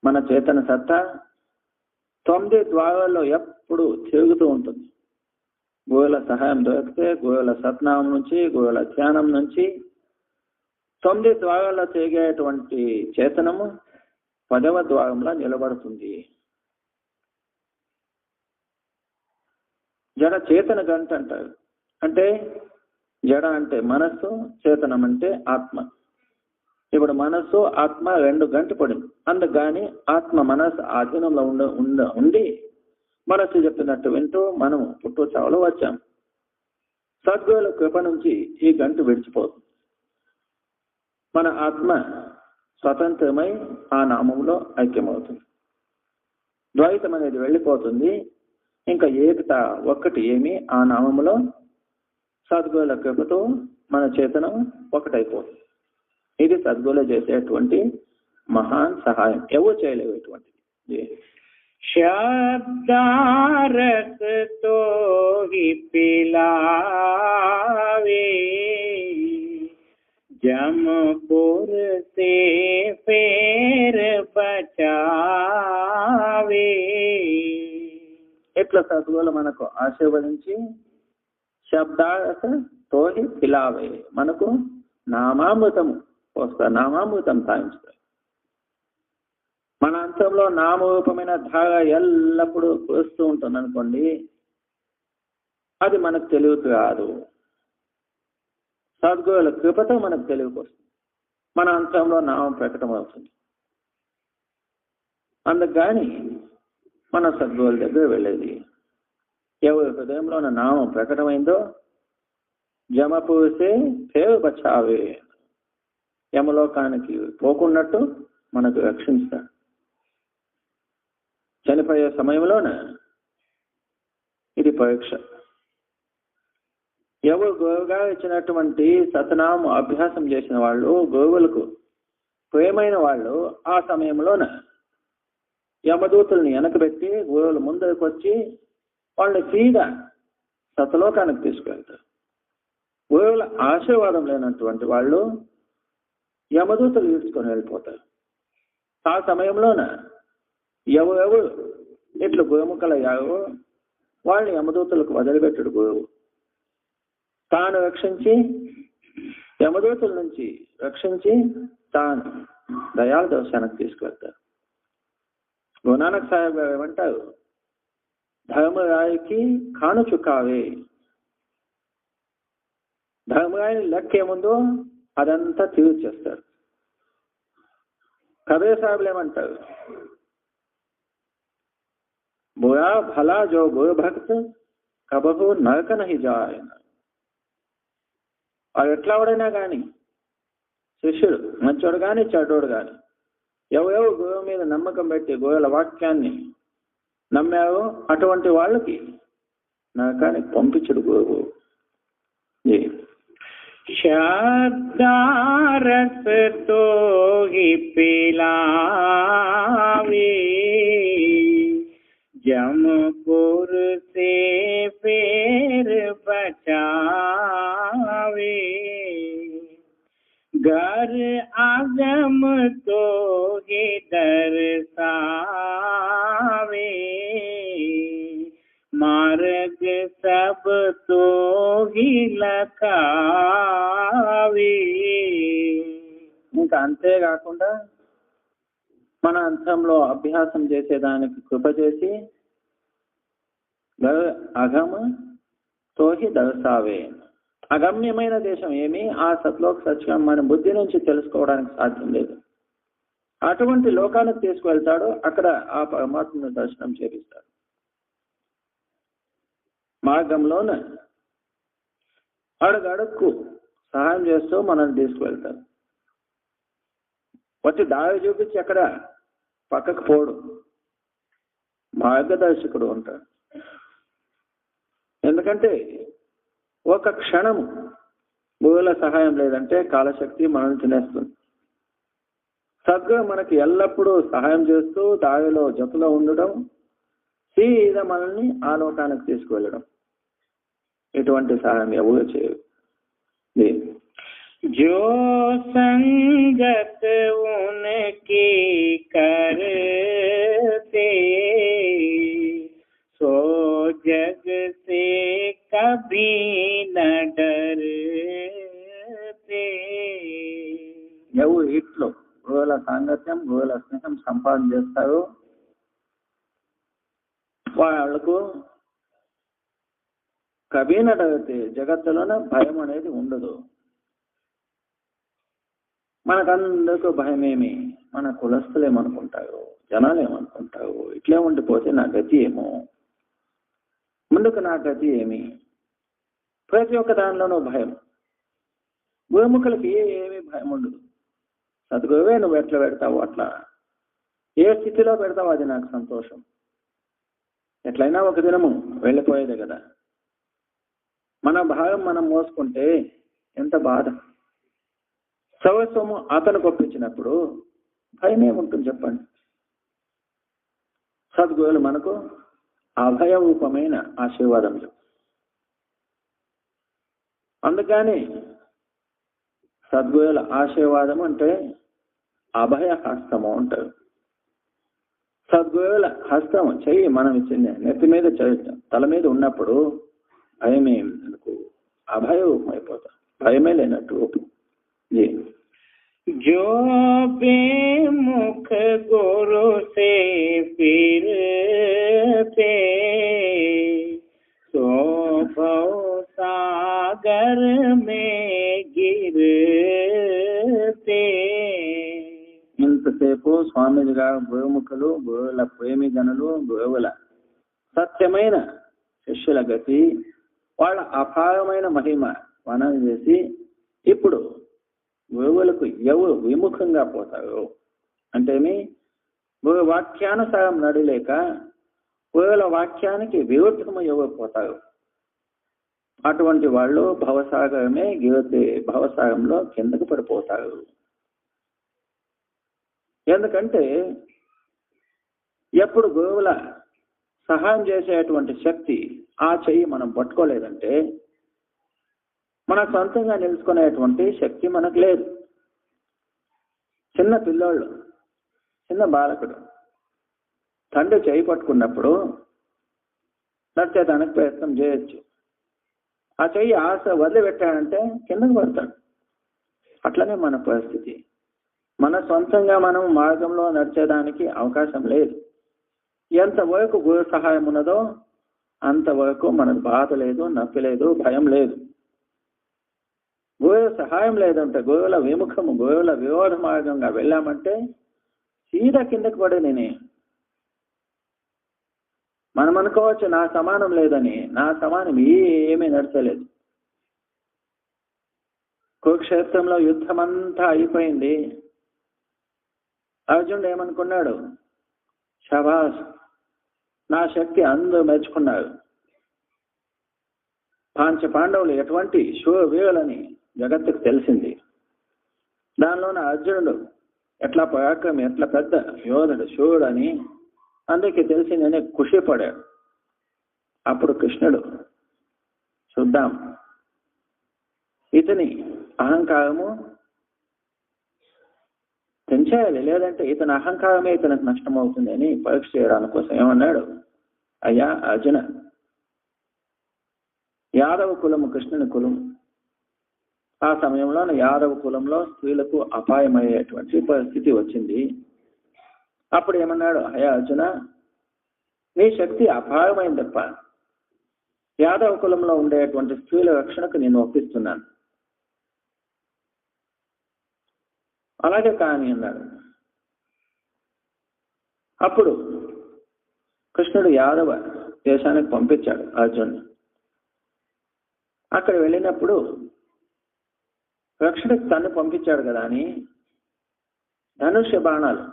మన చేతన సత్తా 9 ద్వారాల్లో ఎప్పుడు తిరుగుతూ ఉంటుంది. గురువుల సహాయం దొరికితే గురువుల సత్నామం నుంచి, గురువుల ధ్యానం నుంచి 9 ద్వారాల్లో తిరిగేటువంటి చేతనము 10వ ద్వారంలో నిలబడుతుంది. జడ చేతన గంట అంటారు. అంటే జడ అంటే మనస్సు, చేతనం అంటే ఆత్మ. ఇప్పుడు మనస్సు ఆత్మ రెండు గంట పడింది. అందుకని ఆత్మ మనస్సు ఆధీనంలో ఉండి మనస్సు చెప్పినట్టు వింటూ మనం పుట్టు చావులో వచ్చాం. సద్గురుల కృప నుంచి ఈ గంట విడిచిపోతుంది. మన ఆత్మ స్వతంత్రమై ఆ నామంలో ఐక్యమవుతుంది. ద్వైతం అనేది వెళ్ళిపోతుంది. ఇంకా ఏకత ఒక్కటి ఏమి ఆ నామములో సద్గురుల కృపతో మన చేతనం ఒకటైపోతుంది. ఇది సద్గురులు చేసేటువంటి మహాన్ సహాయం. ఎవరు చేయలేవు ఇటువంటిది. शब्दारस तो ही पिलावे, जमपुर से फेर बचावे. ఇట్లా సద్గురులు మనకు ఆశీర్వదించి శబ్దారస తోహి పిలావే, మనకు నామామృతము పోస్తారు, నామామృతం సాధించుతారు. మన అంతంలో నామరూపమైన ధార ఎల్లప్పుడూ కురుస్తూ ఉంటుంది అనుకోండి, అది మనకు తెలివికి రాదు. సద్గురుల కృపతో మనకు తెలివికి వస్తుంది. మన అంతంలో నామం ప్రకటన అవుతుంది. అందుకని మన సద్గురుల దగ్గర వెళ్ళేది. ఎవరి హృదయంలో నామం ప్రకటమైందో జమపూసే పేరు బచావే, యమలోకానికి పోకున్నట్టు మనకు రక్షిస్తాడు. చనిపోయే సమయంలోన ఇది పరీక్ష. ఎవరు గురువుగా ఇచ్చినటువంటి సతనామం అభ్యాసం చేసిన వాళ్ళు, గురువులకు ప్రేమైన వాళ్ళు ఆ సమయంలోన యమదూతుల్ని వెనకబెట్టి గురువులు ముందరికి వచ్చి వాళ్ళని సీదా సతలోకానికి తీసుకెళ్తారు. గురువుల ఆశీర్వాదం లేనటువంటి వాళ్ళు యమదూతలు తీసుకొని వెళ్ళిపోతారు. ఆ సమయంలోన ఎవరెవరు ఇట్లు గురుముఖలయ్యారో వాళ్ళని యమదూతలకు వదిలిపెట్టడు గురువు. తాను రక్షించి యమదూతల నుంచి రక్షించి తాను దయాల దర్శనానికి తీసుకెళ్తారు. గురునానక్ సాహెబ్ గారు ఏమంటారు, ధర్మరాయికి కాను చుకావే. ధర్మరాయిని లెక్క ఏముందో అదంతా తీర్చేస్తారు. కబీర్ సాహెబ్లు ఏమంటారు, బురా భలా జో గురు భక్త్ కబహు నరక నహి జాయ్. వాడు ఎట్లా వాడైనా కానీ, శిష్యుడు మంచోడు కానీ చెడ్డోడు కానీ, ఎవరెవరు గురువు మీద నమ్మకం పెట్టి గురువుల వాక్యాన్ని నమ్మారో అటువంటి వాళ్ళకి నరకానికి పంపించడు గురువు. शब्दारस तो ही पिलावे, जमपुर से फेर बचावे. घर आगम तो ही दर्शावे, मार्ग सब तो ही लखावे. ఇంకా అంతేకాకుండా మన అంతంలో అభ్యాసం చేసేదానికి కృప చేసి అగమ తోహి దర్శావే. అగమ్యమైన దేశం ఏమి ఆ సత్లోక సత్యం మన బుద్ధి నుంచి తెలుసుకోవడానికి సాధ్యం లేదు. అటువంటి లోకానికి తీసుకువెళ్తాడు. అక్కడ ఆ పరమాత్మను దర్శనం చేపిస్తాడు. మార్గంలోన అడుగడుక్కు సహాయం చేస్తూ మనల్ని తీసుకువెళ్తాడు. వచ్చి దారి చూపించి అక్కడ పక్కకు పోడు, మార్గదర్శకుడు ఉంటాడు. ఎందుకంటే ఒక క్షణము గురువుల సహాయం లేదంటే కాలశక్తి మనల్ని తినేస్తుంది. సద్గురు మనకి ఎల్లప్పుడూ సహాయం చేస్తూ దారిలో జతలో ఉండడం, సీదా మనల్ని ఆ లోకానికి తీసుకువెళ్ళడం. ఇటువంటి సహాయం ఎవరు చేయరు. जो संगत उनकी करते, सो जग से कभी न डरते. ఎవరు ఇట్లో గురువుల సాంగత్యం గురువుల స్నేహం సంపాదన చేస్తారో వాళ్ళకు కబీనడైతే జగత్తులోనే భయం అనేది ఉండదు. మనకందరికీ భయమేమి, మన కులస్తులు ఏమనుకుంటారు, జనాలు ఏమనుకుంటారు, ఇట్లే ఉండిపోతే నా గతి ఏమో, ముందుకు నా గతి ఏమి, ప్రతి ఒక్క దానిలోనూ భయం. గోముఖులకి ఏమీ భయం ఉండదు. సద్గురువే నువ్వు ఎట్లా పెడతావు అట్లా, ఏ స్థితిలో పెడతావు అది నాకు సంతోషం. ఎట్లయినా ఒక దినము వెళ్ళిపోయేదే కదా. మన భాగం మనం మోసుకుంటే ఎంత బాధ. సర్వస్వము అతను ఒప్పించినప్పుడు భయం ఏముంటుంది చెప్పండి. సద్గురువులు మనకు అభయ రూపమైన ఆశీర్వాదములు. అందుకని సద్గురువుల ఆశీర్వాదం అంటే అభయ హస్తము అంటారు. సద్గురువుల హస్తం చెయ్యి మనం ఇచ్చింది నెత్తి మీద తల మీద ఉన్నప్పుడు భయమే మనకు అభయ రూపం అయిపోతాం, భయమే లేనట్టు రూపం. जो बेमुख गुरु से फिरते सो भव सागर में गिरते. ఇంతసేపు స్వామీజీగా గోముఖులు, గోవుల ప్రేమి గనులు, గోవుల సత్యమైన శిష్యుల గతి, వాళ్ళ అపారమైన మహిమ వర్ణన చేసి ఇప్పుడు గోవులకు ఎవరు విముఖంగా పోతారు అంటేమి గోవు వాక్యానుసారం నడిలేక గోవుల వాక్యానికి విరుద్ధము ఎవరు పోతారు, అటువంటి వాళ్ళు భవసాగరమే గిరితే భవసాగంలో కిందకు పడిపోతారు. ఎందుకంటే ఎప్పుడు గోవుల సహాయం చేసేటువంటి శక్తి ఆ చెయ్యి మనం పట్టుకోలేదంటే మన సొంతంగా నిలుచుకునేటువంటి శక్తి మనకు లేదు. చిన్న పిల్లోళ్ళు, చిన్న బాలకుడు తండ్రి చేయి పట్టుకున్నప్పుడు నడిచేదానికి ప్రయత్నం చేయొచ్చు. ఆ చెయ్యి ఆశ వదిలిపెట్టాడంటే కిందకు పడతాడు. అట్లనే మన పరిస్థితి. మన సొంతంగా మనం మార్గంలో నడిచేదానికి అవకాశం లేదు. ఎంతవరకు గురు సహాయం ఉన్నదో అంతవరకు మనకు బాధ లేదు, నొప్పి లేదు, భయం లేదు. గురువుల సహాయం లేదంటే, గురువుల విముఖము, గురువుల విరోధ మార్గంగా వెళ్ళామంటే సీదా కిందకి పడే నేనే. మనం అనుకోవచ్చు నా సమానం లేదని, నా సమానం ఏమీ నడచలేదు. కురుక్షేత్రంలో యుద్ధం అంతా అయిపోయింది. అర్జునుడు ఏమనుకున్నాడు, శభాష్ నా శక్తి అందరూ మెచ్చుకున్నారు. పాంచ పాండవులు ఎటువంటి శూరవీరులని జగత్తుకు తెలిసింది. దానిలోన అర్జునుడు ఎట్లా పరాక్రమి, ఎట్లా పెద్ద యోధుడు, శూరుడు అని అందరికీ తెలిసిందని ఖుషిపడాడు. అప్పుడు కృష్ణుడు చూద్దాం ఇతని అహంకారము పెంచేయాలి, లేదంటే ఇతని అహంకారమే ఇతనికి నష్టం అవుతుంది అని పరీక్ష చేయడానికి కోసం ఏమన్నాడు, అయ్యా అర్జున, యాదవ కులము కృష్ణుని కులం. ఆ సమయంలో యాదవ కులంలో స్త్రీలకు అపాయమయ్యేటువంటి పరిస్థితి వచ్చింది. అప్పుడు ఏమన్నాడు, అయ్యా అర్జున, నీ శక్తి అపాయమైంది తప్ప యాదవ కులంలో ఉండేటువంటి స్త్రీల రక్షణకు నేను ఒప్పిస్తున్నాను. అలాగే కానీ అన్నాడు. అప్పుడు కృష్ణుడు యాదవ దేశానికి పంపించాడు అర్జునుడు. అక్కడ వెళ్ళినప్పుడు రక్షణకు తను పంపించాడు కదా అని ధనుష్య బాణాలు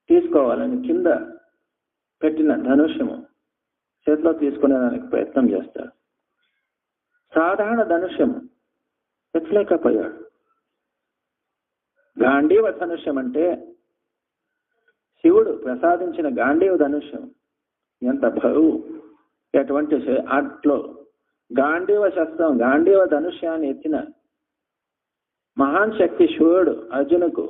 తీసుకోవాలని కింద పెట్టిన ధనుష్యము చేతిలో తీసుకునేదానికి ప్రయత్నం చేస్తాడు. సాధారణ ధనుష్యము ఎత్తలేకపోయాడు. గాంధీవ ధనుష్యం అంటే శివుడు ప్రసాదించిన గాంధీవ ధనుష్యం ఎంత బరువు, ఎటువంటి అట్లో గాంధీవ శస్త్రం, గాంధీవ ధనుష్యాన్ని ఎత్తిన మహాన్ శక్తి శివుడు అర్జునుకు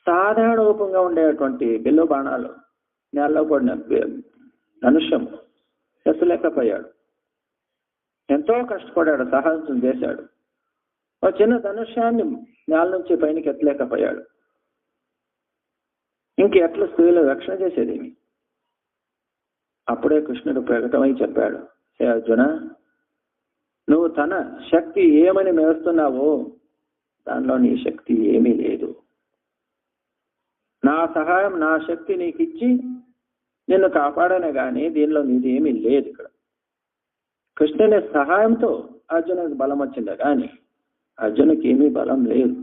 సాధారణ రూపంగా ఉండేటువంటి బిల్లు బాణాలు నేలలో పడిన ధనుష్యం ఎత్తలేకపోయాడు. ఎంతో కష్టపడాడు, సాహసం చేశాడు. ఒక చిన్న ధనుష్యాన్ని నేల నుంచి పైనకి ఎత్తలేకపోయాడు. ఇంకెట్లా స్త్రీలు రక్షణ చేసేదేమి? అప్పుడే కృష్ణుడు ప్రకటమై చెప్పాడు, హే అర్జున, నువ్వు తన శక్తి ఏమని మేస్తున్నావో దానిలో నీ శక్తి ఏమీ లేదు. నా సహాయం నా శక్తి నీకు ఇచ్చి నిన్ను కాపాడనే కానీ దీనిలో నీది ఏమీ లేదు. ఇక్కడ కృష్ణుని సహాయంతో అర్జునుడికి బలం వచ్చిందే కానీ అర్జునుడికి ఏమీ బలం లేదు.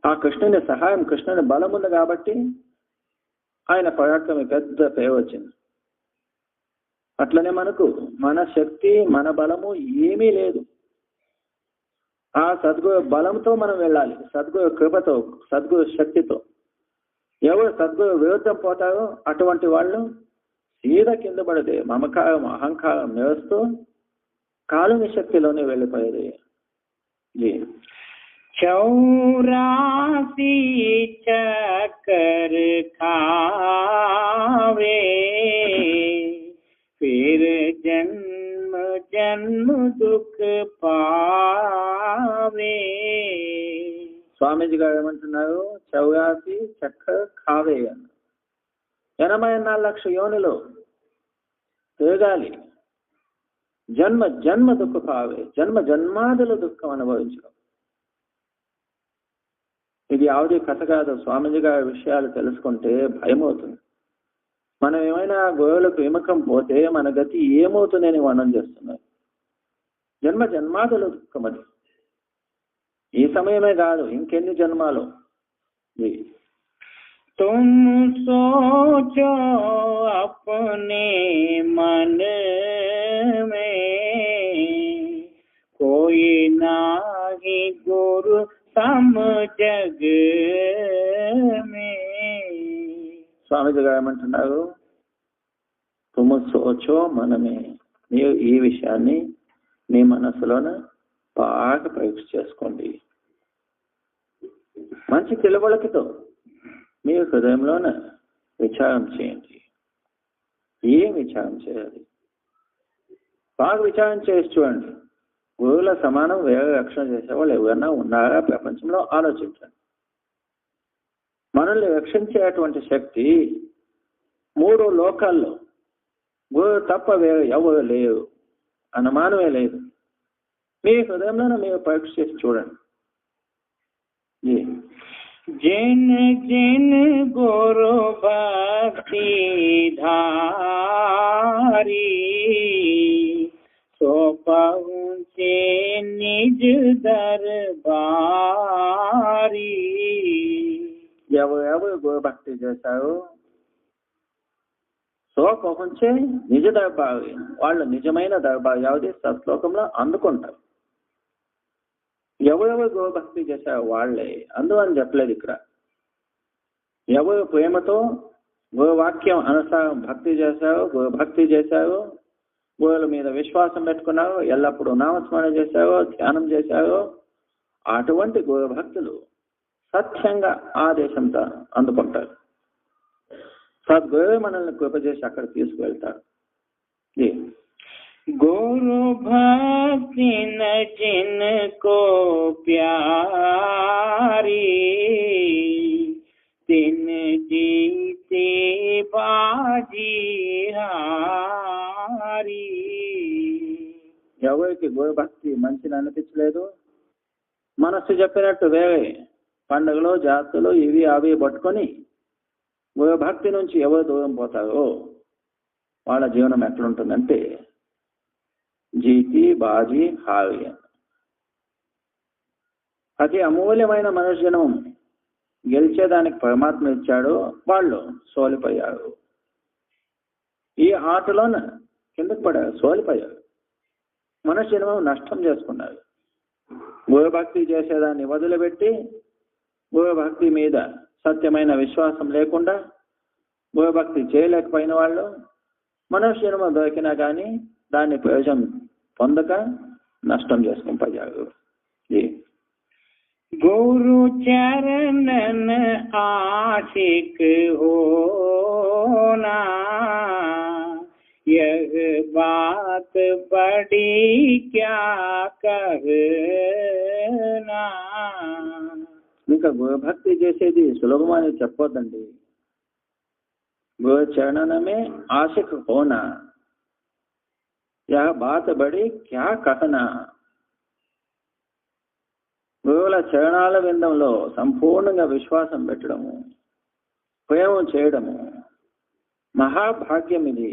ఆ కృష్ణుని సహాయం కృష్ణుని బలం ఉంది కాబట్టి ఆయన పరాక్రమి పెద్ద పేరు వచ్చింది. అట్లనే మనకు మన శక్తి మన బలము ఏమీ లేదు. ఆ సద్గురు బలంతో మనం వెళ్ళాలి, సద్గురు కృపతో, సద్గురు శక్తితో. ఎవరు సద్గురు విరుద్ధం పోతారో అటువంటి వాళ్ళు సీదా కింద పడితే మమకారం అహంకారం నిలుస్తూ కాలుని శక్తిలోనే వెళ్ళిపోయేది. चौरासी चक्कर खावे फिर जन्म जन्म दुख पावे. స్వామీజీ గారు ఏమంటున్నారు? 84 చక్కర్ ఖావే అన్న 84 లక్షల యోనిలో తిరగాలి, జన్మ జన్మ దుఃఖ పావే, జన్మ జన్మాదుల దుఃఖం అనుభవించడం. ఇది ಯಾವುದೇ కథ కాదు. స్వామీజీ గారి విషయాలు తెలుసుకుంటే భయం అవుతుంది. మనం ఏమైనా గోవులకు విముఖం పోతే మన గతి ఏమవుతుందని వర్ణం చేస్తున్నారు. జన్మ జన్మాదుల దుఃఖం అది. ఈ సమయమే కాదు, ఇంకెన్ని జన్మాలు. तुम सोचो अपने मन में कोई नाही गुरु सम जग में. స్వామీజీ గారు ఏమంటున్నారు? తుమ సోచో మనమే. మీరు ఈ విషయాన్ని మీ మనసులోన బాగా పరీక్ష చేసుకోండి. మంచి తెలుగులకితో మీ హృదయంలోన విచారం చేయండి. ఏం విచారం చేయాలి? బాగా విచారం చేసి చూడండి. గురువుల సమానం వేరే రక్షణ చేసేవాళ్ళు ఎవరైనా ఉన్నారా ప్రపంచంలో? ఆలోచించండి. మనల్ని రక్షించేటువంటి శక్తి 3 లోకాల్లో గురువు తప్ప వేరే ఎవరు లేరు, అనుమానమే లేదు. మీ హృదయంలోనే మీరు పరీక్ష చేసి చూడండి. जिन जिन गुरु भक्ति धारी सो पहुँचे निज दरबारी. ఎవరు గురు భక్తి చేశారు సో పహుంచే నిజ దర్బారి, వాళ్ళు నిజమైన దర్బారు యావది సత్లోకంలో అందుకుంటారు. ఎవరెవరు గోభక్తి చేశారో వాళ్లే అందువని చెప్పలేదు ఇక్కడ. ఎవరు ప్రేమతో గురువాక్యం అనుసారం భక్తి చేశారో, గురుభక్తి చేశారో, గురువుల మీద విశ్వాసం పెట్టుకున్నారో, ఎల్లప్పుడూ నామస్మరణ చేశారో, ధ్యానం చేశారో, అటువంటి గురుభక్తులు సత్యంగా ఆదేశంతో అందుకుంటారు. సద్గురు మనల్ని కృప చేసి అక్కడ తీసుకువెళ్తారు. गुरु भक्ति न जिनको प्यारी तिन जीते बाजी हारी. ఎవరికి గురు భక్తి మంచిని అనిపించలేదు, మనస్సు చెప్పినట్టు వేరే పండుగలు జాతులు ఇవి అవి పట్టుకొని గురు భక్తి నుంచి ఎవరు దూరం పోతారో వాళ్ళ జీవనం ఎట్లుంటుందంటే జీతి బాజీ హావి. అతి అమూల్యమైన మనుష్యనం గెలిచేదానికి పరమాత్మ ఇచ్చాడు, వాళ్ళు సోలిపోయారు. ఈ ఆటలోన కిందకు పడారు, సోలిపోయారు. మనుష్యనం నష్టం చేసుకున్నారు. గురుభక్తి చేసేదాన్ని వదిలిపెట్టి గురుభక్తి మీద సత్యమైన విశ్వాసం లేకుండా గురుభక్తి చేయలేకపోయిన వాళ్ళు మనుష్యనం దొరికినా కానీ దాన్ని ప్రయోజనం పొందక నష్టం చేసుకుని పోయారు. गुरु चरणन आशिक होना यह बात बड़ी क्या कहना. ఇంకా గురుభక్తి చేసేది సులభమని చెప్పొద్దండి. గురు చరణమే ఆశిక్ హోనా यह बात बड़ी क्या कहना. గురువుల చరణాల విందంలో సంపూర్ణంగా విశ్వాసం పెట్టడము, ప్రేమ చేయడము మహాభాగ్యం. ఇది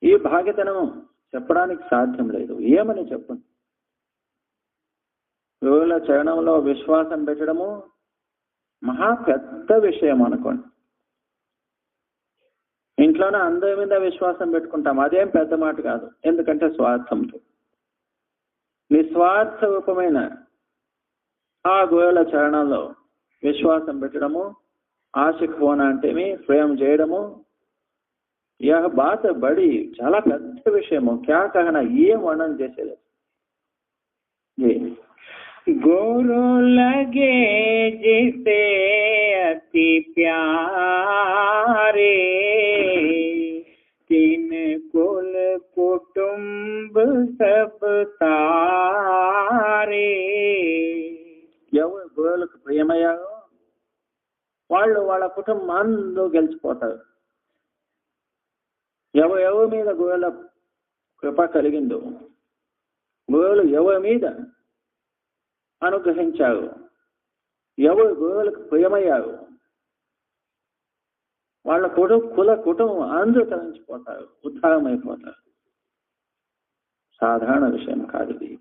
ఈ భాగ్యతనం చెప్పడానికి సాధ్యం లేదు. ఏమని చెప్పండి? గురువుల చరణంలో విశ్వాసం పెట్టడము మహా పెద్ద విషయం అనుకోండి. ఇంట్లోనే అందరి మీద విశ్వాసం పెట్టుకుంటాం, అదేం పెద్ద మాట కాదు. ఎందుకంటే స్వార్థంతో నిస్వార్థ రూపమైన ఆ గురువుల చరణంలో విశ్వాసం పెట్టడము, ఆశకు పోనా అంటేమి ప్రేమ చేయడము, యహ బాత్ బడి చాలా పెద్ద విషయము. క్యా కహనా, ఏం వర్ణన చేసేది. गुरु लगे जिसे अति प्यारे, तीन कुल कुटुंब सब तारे. ఎవరు గురువులకు ప్రియమయ్యారో వాళ్ళు వాళ్ళ కుటుంబం అందరూ గెలిచిపోతారు. ఎవరి మీద గురువుల కృప కలిగిందో, గురువులు ఎవరి మీద అనుగ్రహించారు, ఎవరు గురువులకు ప్రియమయ్యారు, వాళ్ళ కుటుంబం అందరూ తరించిపోతారు, ఉద్ధారం అయిపోతారు. సాధారణ విషయం కాదు ఇది.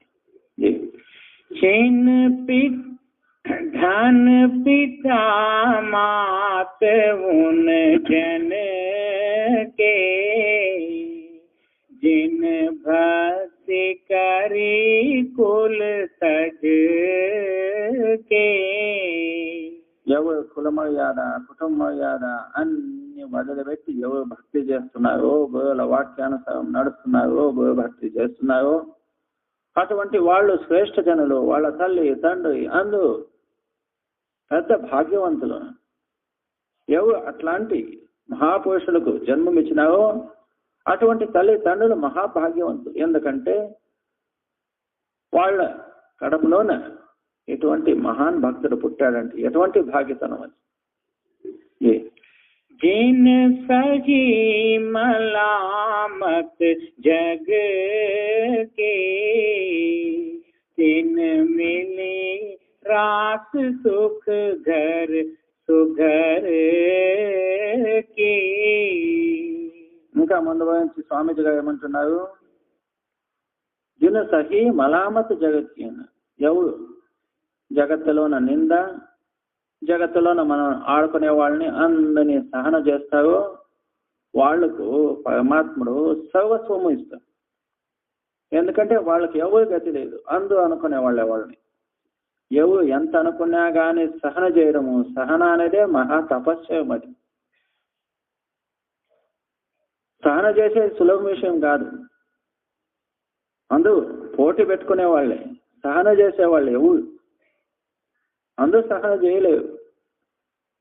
చిన్న धन पिता मात उन जन के, जिन भक्ति करी कुल सज के. ఎవరు కుల మర్యాద, కుటుంబ మర్యాద అన్ని వదిలిపెట్టి ఎవరు భక్తి చేస్తున్నారో, గురువుల వాక్యానుసారం నడుస్తున్నారో, గురు భక్తి చేస్తున్నారో అటువంటి వాళ్ళు శ్రేష్ఠ జనులు. వాళ్ళ తల్లి తండ్రి అందరూ పెద్ద భాగ్యవంతులు. ఎవరు అట్లాంటి మహాపురుషులకు జన్మమిచ్చినారో అటువంటి తల్లి తండ్రులు మహాభాగ్యవంతులు. ఎందుకంటే వాళ్ళ కడపలోన ఎటువంటి మహాన్ భక్తుడు పుట్టాడంటే ఎటువంటి భాగ్యతనం అది. जिन सजी मलामत जग के, तिन मिली रास सुख घर सुघर के. ఇంకా ముందు నుంచి స్వామీజీ గారు ఏమంటున్నారు? జిన సహి మలామత్ జగత్కి, ఎవరు జగత్తులోన నింద, జగత్తులోన మనం ఆడుకునే వాళ్ళని అందరినీ సహన చేస్తారో వాళ్లకు పరమాత్ముడు సర్వస్వము ఇస్తాడు. ఎందుకంటే వాళ్ళకి ఎవరు గతి లేదు. అందరూ అనుకునే వాళ్ళని ఎవరు ఎంత అనుకున్నా కానీ సహన చేయడము, సహన అనేదే మహా తపస్సు. మరి సహన చేసే సులభ విషయం కాదు. అందరూ పోటీ పెట్టుకునే వాళ్ళే. సహన చేసేవాళ్ళు ఎవరు? అందరూ సహన చేయలేరు.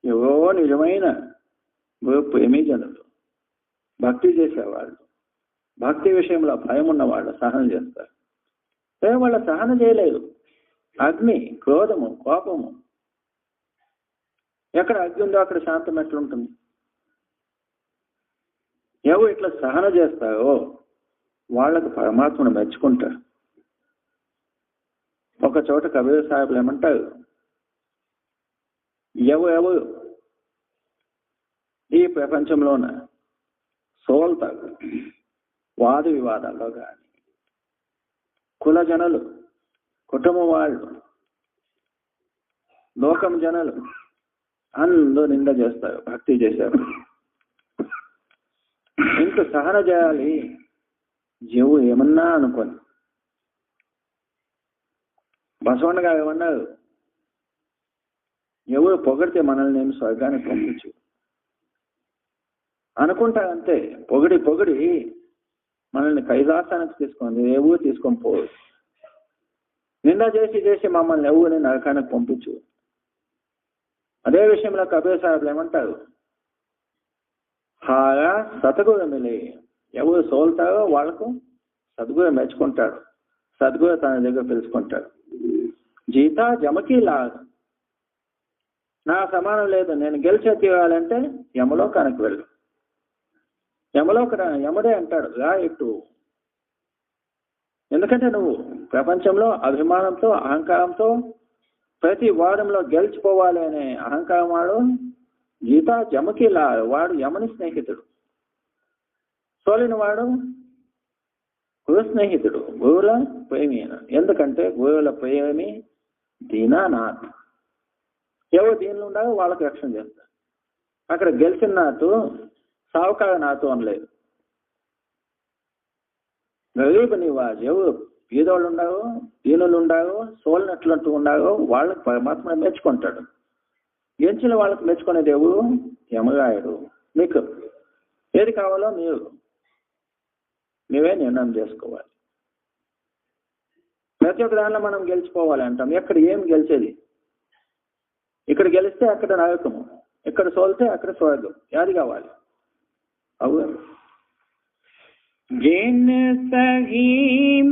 ఎవరో నిజమైన ప్రేమీ జనులు, భక్తి చేసేవాళ్ళు, భక్తి విషయంలో భయం ఉన్నవాళ్ళు సహన చేస్తారు. వాళ్ళ సహన చేయలేదు. అగ్ని, క్రోధము, కోపము, ఎక్కడ అగ్ని ఉందో అక్కడ శాంతం ఎట్లుంటుంది? ఎవరు ఇట్లా సహన చేస్తారో వాళ్ళకు పరమాత్మను మెచ్చుకుంటారు. ఒక చోట కబీర్ సాహెబ్లు ఏమంటారు? ఎవరు ఈ ప్రపంచంలోన సోల్తారు వాద వివాదాల్లో కానీ, కుల జనులు, కుటుంబం వాళ్ళు, లోకం జనులు అందరూ నింద చేస్తారు భక్తి చేశారు. ఇంత సహన చేయాలి జీవు ఏమన్నా అనుకోని. బసవಣ್ణ గారు ఏమన్నారు? ఎవరు పొగిడితే మనల్ని నేను స్వర్గానికి పంపించు అనుకుంటారంతే. పొగిడి మనల్ని కైలాసానికి తీసుకొని ఎవరు తీసుకొని పోదు. నింద చేసి మమ్మల్ని ఎవరిని నరకానికి పంపించు. అదే విషయంలో కబీర్ సాహెబ్లు ఏమంటారు? హాగా సతగురు మిలి, ఎవరు సోల్తారో వాళ్ళకు సద్గురు మెచ్చుకుంటాడు, సద్గురు తన దగ్గర పిలుచుకుంటాడు. జీతా జమకి లాగా, నా సమానం లేదు, నేను గెలిచే తీరాలంటే యమలోకానికి వెళ్ళు. యమడే అంటాడు రా ఇటు. ఎందుకంటే నువ్వు ప్రపంచంలో అభిమానంతో అహంకారంతో ప్రతి వారంలో గెలిచిపోవాలి అనే అహంకారం వాడు గీతా జమకిలా వాడు యమని స్నేహితుడు. సోలిన వాడు గురు స్నేహితుడు, గురువుల ప్రేమి. ఎందుకంటే గురువుల ప్రేమి దీనానాథ్. ఎవరు దీనిలో ఉండాలో వాళ్ళకి రక్షణ చేస్తారు. అక్కడ గెలిచిన నాతో సావుకార నాతో అనలేదు. గరీబ్ నివాజ్ ఎవరు పేదోళ్ళు ఉండారో దీనులు ఉండారో సోలినట్లంటూ ఉండారో వాళ్ళకి పరమాత్మ మెచ్చుకుంటాడు. గెలిచిన వాళ్ళకి మెచ్చుకునేది ఎవరు? యమరాయుడు. మీకు ఏది కావాలో నీవే నిర్ణయం చేసుకోవాలి. ప్రతి ఒక్క దానిలో మనం గెలిచిపోవాలి అంటాం. ఎక్కడ ఏం గెలిచేది? ఇక్కడ గెలిస్తే అక్కడ నరకము, ఇక్కడ సోలితే అక్కడ స్వర్గం. యాది కావాలి? అవును. जिन सही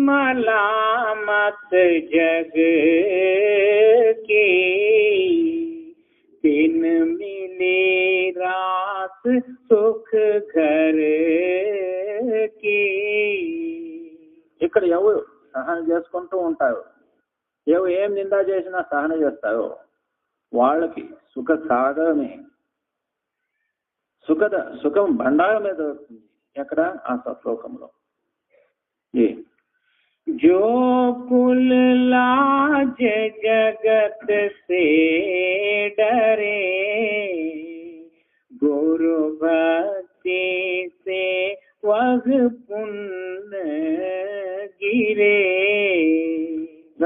मलामत जग के तिन मिले रास सुख घर के. ఇక్కడ ఎవరు సహనం చేసుకుంటూ ఉంటారు, ఎవరు ఏం నిందా చేసినా సహనం చేస్తారో వాళ్ళకి సుఖ సాగరమే, సుఖం భండారమే దొరుకుతుంది. ఎక్కడ? ఆ సత్లోకంలో. जो कुल लाज जगत से डरे गुरु भक्ति से वह पुण्य गिरे.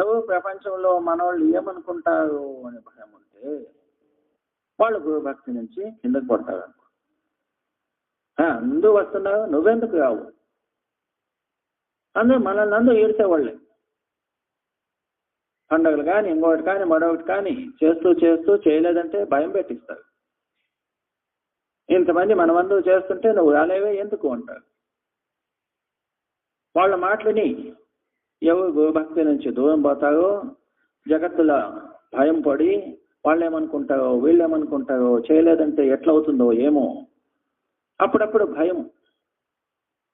ఎవరు ప్రపంచంలో మనోళ్ళు ఏమనుకుంటారు అని భయం ఉంటే వాళ్ళు గురుభక్తి నుంచి కిందకు పడతారు. అందరూ వస్తున్నారు, నువ్వెందుకు రావు? అందరూ మనల్ని అందరూ ఏడ్చేవాళ్ళే. పండుగలు కానీ ఇంకొకటి కానీ మరొకటి కానీ చేస్తూ చేయలేదంటే భయం పెట్టిస్తారు. ఇంతమంది మనమందరూ చేస్తుంటే నువ్వు రాలేవే ఎందుకు అంటారు. వాళ్ళ మాటలని ఎవరు గురుభక్తి నుంచి దూరం పోతారో జగత్తులో భయం పడి వాళ్ళు ఏమనుకుంటారో వీళ్ళు ఏమనుకుంటారో చేయలేదంటే ఎట్లవుతుందో ఏమో అప్పుడప్పుడు భయం.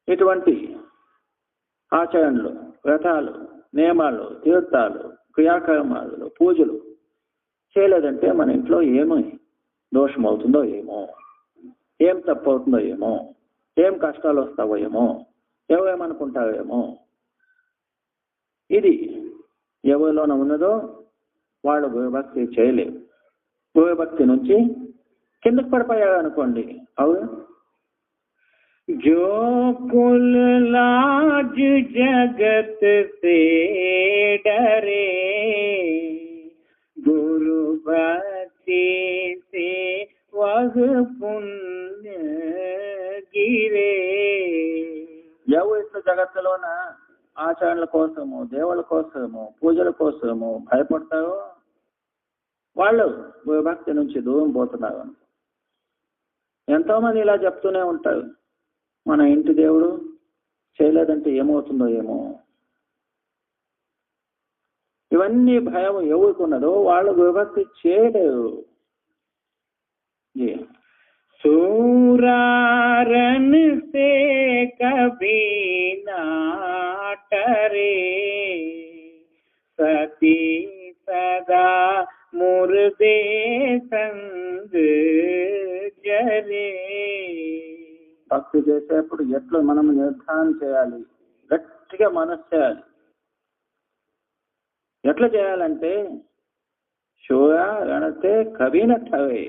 ఇటువంటి ఆచరణలు, వ్రతాలు, నియమాలు, తీర్థాలు, క్రియాకర్మాలు, పూజలు చేయలేదంటే మన ఇంట్లో ఏమో దోషం అవుతుందో ఏమో, ఏం తప్పు అవుతుందో ఏమో, ఏం కష్టాలు వస్తావో ఏమో, ఎవరేమనుకుంటారో ఏమో. ఇది ఎవరిలోన ఉన్నదో వాళ్ళు గురుభక్తి చేయలేవు. గురుభక్తి నుంచి కిందకు పడిపోయారు అనుకోండి. అవును. जो कुल लाज जगत से डरे गुरु भक्ति से वह पुण्य गिरे. ఎవరు జగత్తులోన ఆచరణల కోసము, దేవుళ్ళ కోసము, పూజల కోసము భయపడతారో వాళ్ళు భక్తి నుంచి దూరం పోతున్నారు. ఎంతో మంది ఇలా చెప్తూనే ఉంటారు, మన ఇంటి దేవుడు చేయలేదంటే ఏమవుతుందో ఏమో. ఇవన్నీ భయం ఎవరికి ఉన్నదో వాళ్ళు విభక్తి చేయలేరు. सूरारन से कभी ना टरे सती सदा मुर्दे संग जरे. భక్తి చేసేప్పుడు ఎట్లా మనం నిర్ధారణ చేయాలి, గట్టిగా మనసు చేయాలి. ఎట్లా చేయాలంటే శూర రణతే కవినట్టవే.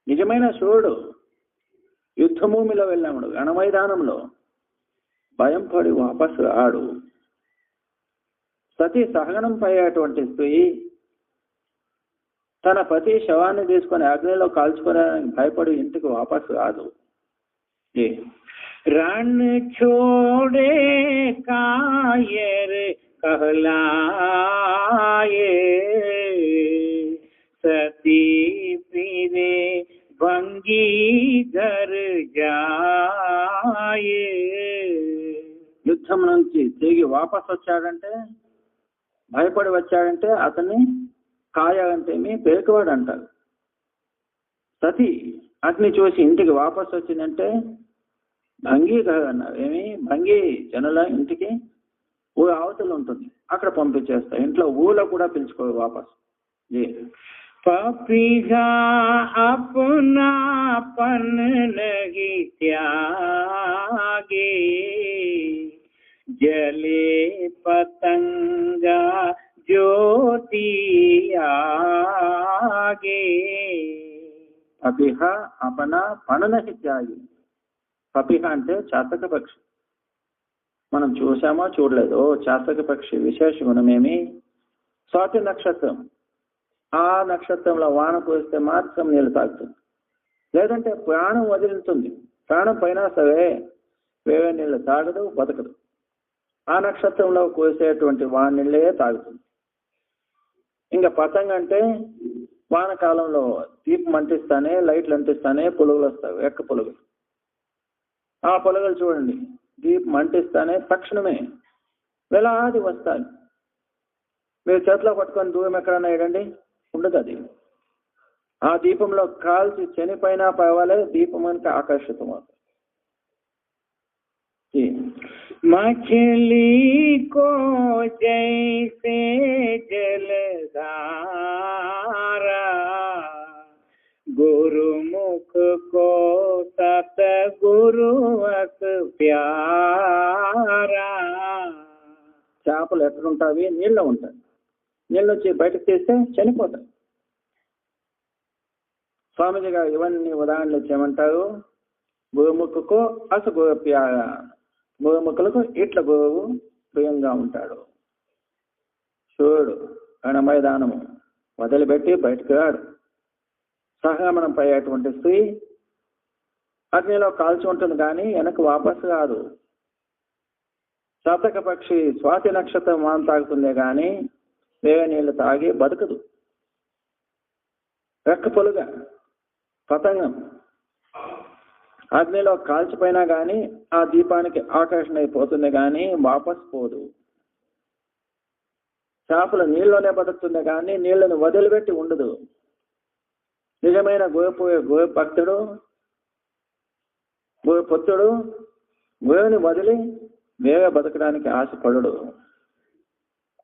నిజమైన శూరుడు యుద్ధభూమిలో వెళ్ళాముడు, రణమైదానంలో భయం పడి వాపసు రాడు. సతీ సహగనం పయ్యేటువంటి స్త్రీ తన పతి శవాన్ని తీసుకొని అగ్నిలో కాల్చుకోవడానికి భయపడి ఇంటికి వాపసు రాదు. रण छोड़े कायर कहलाए सती फिरे भंगी घर जाए. యుద్ధం నుంచి తిరిగి వాపసు వచ్చాడంటే, భయపడి వచ్చాడంటే అతన్ని కాయ అంటే మీ పేరుకువాడు అంటారు. సతీ అగ్ని చూసి ఇంటికి వాపసు వచ్చిందంటే భంగి అన్నారు. ఏమి భంగి జనుల ఇంటికి ఊ అవతల ఉంటుంది, అక్కడ పంపించేస్తా. ఇంట్లో ఊళ్ళో కూడా పిలుచుకో వాపస్. पपीहा अपनापन नहीं त्यागे, जले पतंगा ज्योति आगे. పపిహ అపన పననహి త్యాగి. పపిహ అంటే చాతక పక్షి. మనం చూసామో చూడలేదు. చాతక పక్షి విశేష గుణమేమి? స్వాతి నక్షత్రం. ఆ నక్షత్రంలో వాన పోస్తే మాత్రం నీళ్ళు తాగుతుంది, లేదంటే ప్రాణం వదులుతుంది. ప్రాణం పైన సరే వేరే నీళ్ళు తాగదు, బతకదు. ఆ నక్షత్రంలో కోసేటువంటి వాన నీళ్ళే తాగుతుంది. ఇంకా పతంగ అంటే వానకాలంలో దీపం అంటిస్తానే, లైట్లు అంటిస్తానే పులుగులు వస్తాయి, ఎక్క పులుగులు. ఆ పులుగులు చూడండి, దీపం అంటిస్తానే తక్షణమే వేలాది వస్తాయి. మీరు చేతిలో పట్టుకొని దూరం ఎక్కడన్నా వేయండి, ఉండదు. అది ఆ దీపంలో కాల్చి చనిపోయినా పర్వాలేదు, దీపం అంటే ఆకర్షితం అవుతుంది. मछली को जैसे जलधारा, गुरुमुख को सतगुरु अस प्यारा. చేపలు ఎక్కడుంటావి? నీళ్ళు ఉంటాయి. నీళ్ళు వచ్చి బయటకు తీస్తే చనిపోతాయి. స్వామిజీ గారు ఇవన్నీ ఉదాహరణలు ఇచ్చేయమంటారు. గోముఖకు అస గోప్యాయ. గోముఖులకు ఇట్ల గోవు ప్రియంగా ఉంటాడు. చూడు ఆయన మైదానము వదిలిపెట్టి బయటకు రాడు. సహగమనం అటువంటి స్త్రీ అగ్నిలో కాల్చి ఉంటుంది కానీ వెనక్కి వాపసు రాదు. చాతక పక్షి స్వాతి నక్షత్రం వాన తాగుతుందే కానీ వేరే నీళ్లు తాగి బతకదు. రెక్క పొలుగా పతంగం అగ్నిలో కాల్చిపోయినా కానీ ఆ దీపానికి ఆకర్షణ అయిపోతుంది కానీ వాపస్ పోదు. చేపలు నీళ్ళలోనే బతుకుతుంది కానీ నీళ్లను వదిలిపెట్టి ఉండదు. నిజమైన గోయ భక్తుడు, గోపుత్రుడు గోవుని వదిలి వేరే బతకడానికి ఆశపడు.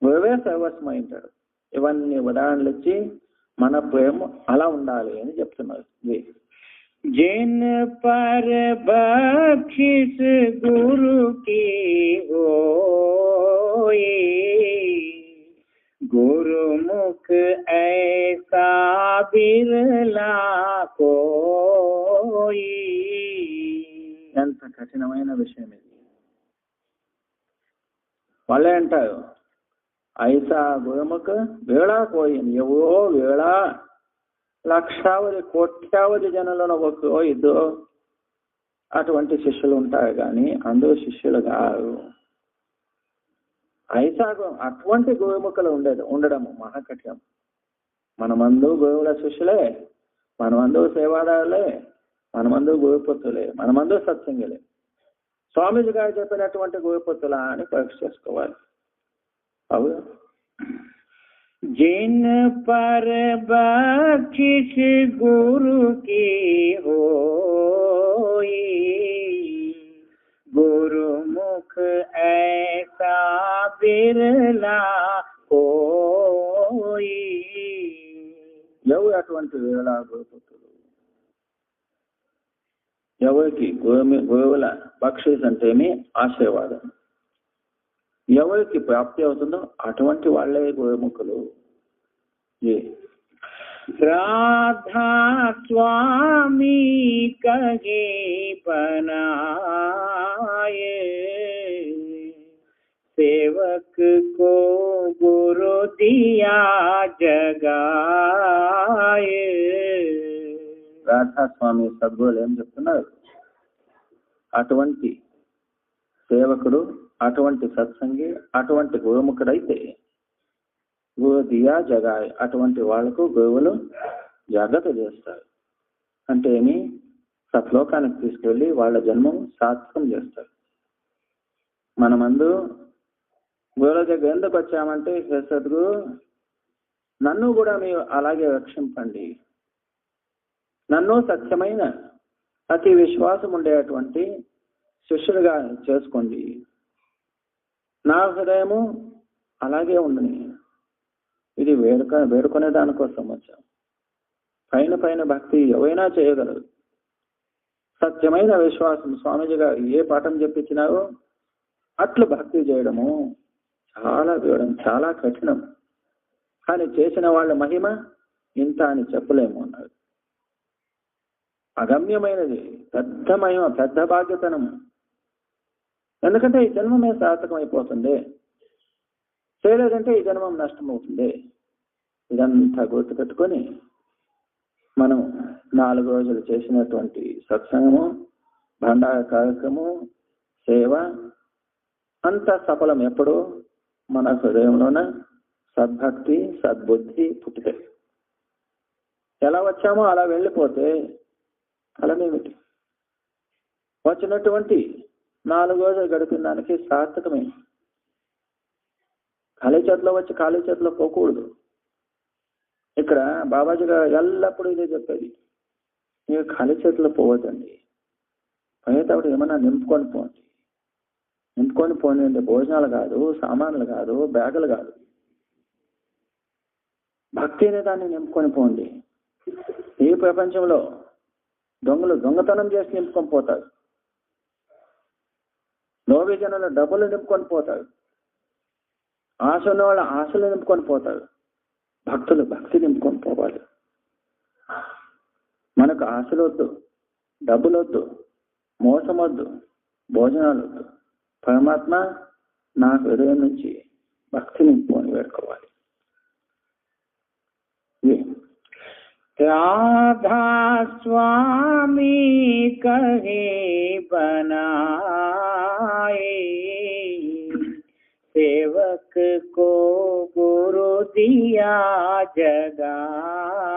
గోవే సర్వస్వమైంటాడు. ఇవన్నీ ఉదాహరణలు ఇచ్చి మన ప్రేమ అలా ఉండాలి అని చెప్తున్నారు. जिन पर बख्शिश गुरु की होए, गुरुमुख ऐसा बिरला कोई. ఎంత కఠినమైన విషయం ఇది. వాళ్ళే అంటారు ఐసా గురుముఖ వేళా పోయింది. ఎవో వేళ లక్షావధి కోట్లావధి జనంలో ఒకో ఇద్దరు అటువంటి శిష్యులు ఉంటారు కానీ అందరూ శిష్యులు కాదు. ఐసాగం అటువంటి గోముఖలు ఉండడము మహాకఠినం. మనమందు గోవుల శిష్యులే, మనమందు సేవాదారులే, మనమందు గోపుత్రులే, మనమందు సత్సంగులే. స్వామీజీ గారు చెప్పినటువంటి గోపుత్రులా అని పరీక్ష చేసుకోవాలి. అవు जिन पर बख्शिश गुरु की होई, गुरुमुख ऐसा बिरला कोई. ఎవరు అటువంటి వేళ గోపుత్రులు? ఎవరికి గోవుల బక్షీస్ అంటేమి ఆశీర్వాదం. ఎవరికి ప్రాప్తి అవుతుందో అటువంటి వాళ్ళే గోముఖులు. राधा स्वामी कहे बनाए, सेवक को गुरु दिया जगाए. రాధా స్వామి సద్గురులు ఏం చెప్తున్నారు? అటువంటి సేవకుడు, అటువంటి సత్సంగి, అటువంటి గోముఖుడైతే గోవు దియా జగాయ్, అటువంటి వాళ్లకు గోవులు జాగ్రత్త చేస్తారు. అంటే ఏమి? సత్లోకానికి తీసుకెళ్లి వాళ్ళ జన్మం సార్థకం చేస్తారు. మనమందు గోవుల దగ్గర ఎందుకు వచ్చామంటే, సద్గురు నన్ను కూడా మీరు అలాగే రక్షింపండి, నన్ను సత్యమైన అతి విశ్వాసం ఉండేటువంటి శిష్యులుగా చేసుకోండి, నా హృదయము అలాగే ఉండని. ఇది వేడుకునే దానికోసం వచ్చాం. పైన పైన భక్తి ఎవరైనా చేయగలరు. సత్యమైన విశ్వాసం, స్వామీజీ గారు ఏ పాఠం చెప్పించినారో అట్లు భక్తి చేయడము చాలా వేయడం చాలా కఠినం. కానీ చేసిన వాళ్ళ మహిమ ఇంత అని చెప్పలేము అన్నారు. అగమ్యమైనది, పెద్ద మహిమ, పెద్ద బాధ్యతనము. ఎందుకంటే ఈ జన్మమే సార్థకం అయిపోతుంది, చేయలేదంటే ఈ జన్మం నష్టమవుతుంది. ఇదంతా గుర్తుపెట్టుకొని మనం 4 రోజులు చేసినటువంటి సత్సంగము, భండార కార్యక్రమము, సేవ అంతా సఫలం ఎప్పుడు మన హృదయంలోన సద్భక్తి సద్బుద్ధి పుట్టితే. ఎలా వచ్చామో అలా వెళ్ళిపోతే ఫలమేమిటి? వచ్చినటువంటి 4 రోజులు గడిపిన దానికి సార్థకమే. ఖాళీ చేతిలో వచ్చి ఖాళీ చేతిలో పోకూడదు. ఇక్కడ బాబాజీ గారు ఎల్లప్పుడూ ఇదే చెప్పేది, మీరు ఖాళీ చేతిలో పోవద్దండి. పోయేటప్పుడు ఏమన్నా నింపుకొని పోండి. నింపుకొని పోండి అంటే భోజనాలు కాదు, సామాన్లు కాదు, బ్యాగులు కాదు, భక్తి అనే దాన్ని నింపుకొని పోండి. ఈ ప్రపంచంలో దొంగలు దొంగతనం చేసి నింపుకొని పోతారు, లోభి జనుల డబ్బులు నింపుకొని పోతారు, ఆశ ఉన్న వాళ్ళ ఆశలు నింపుకొని పోతారు. భక్తులు భక్తి నింపుకొని పోవాలి. మనకు ఆశలు వద్దు, డబ్బులు వద్దు, మోసం వద్దు, భోజనాలు వద్దు. పరమాత్మ నా హృదయం నుంచి భక్తి నింపుకొని వేడుకోవాలి. राधा स्वामी कहे बनाए, सेवक को गुरु दिया जगाए.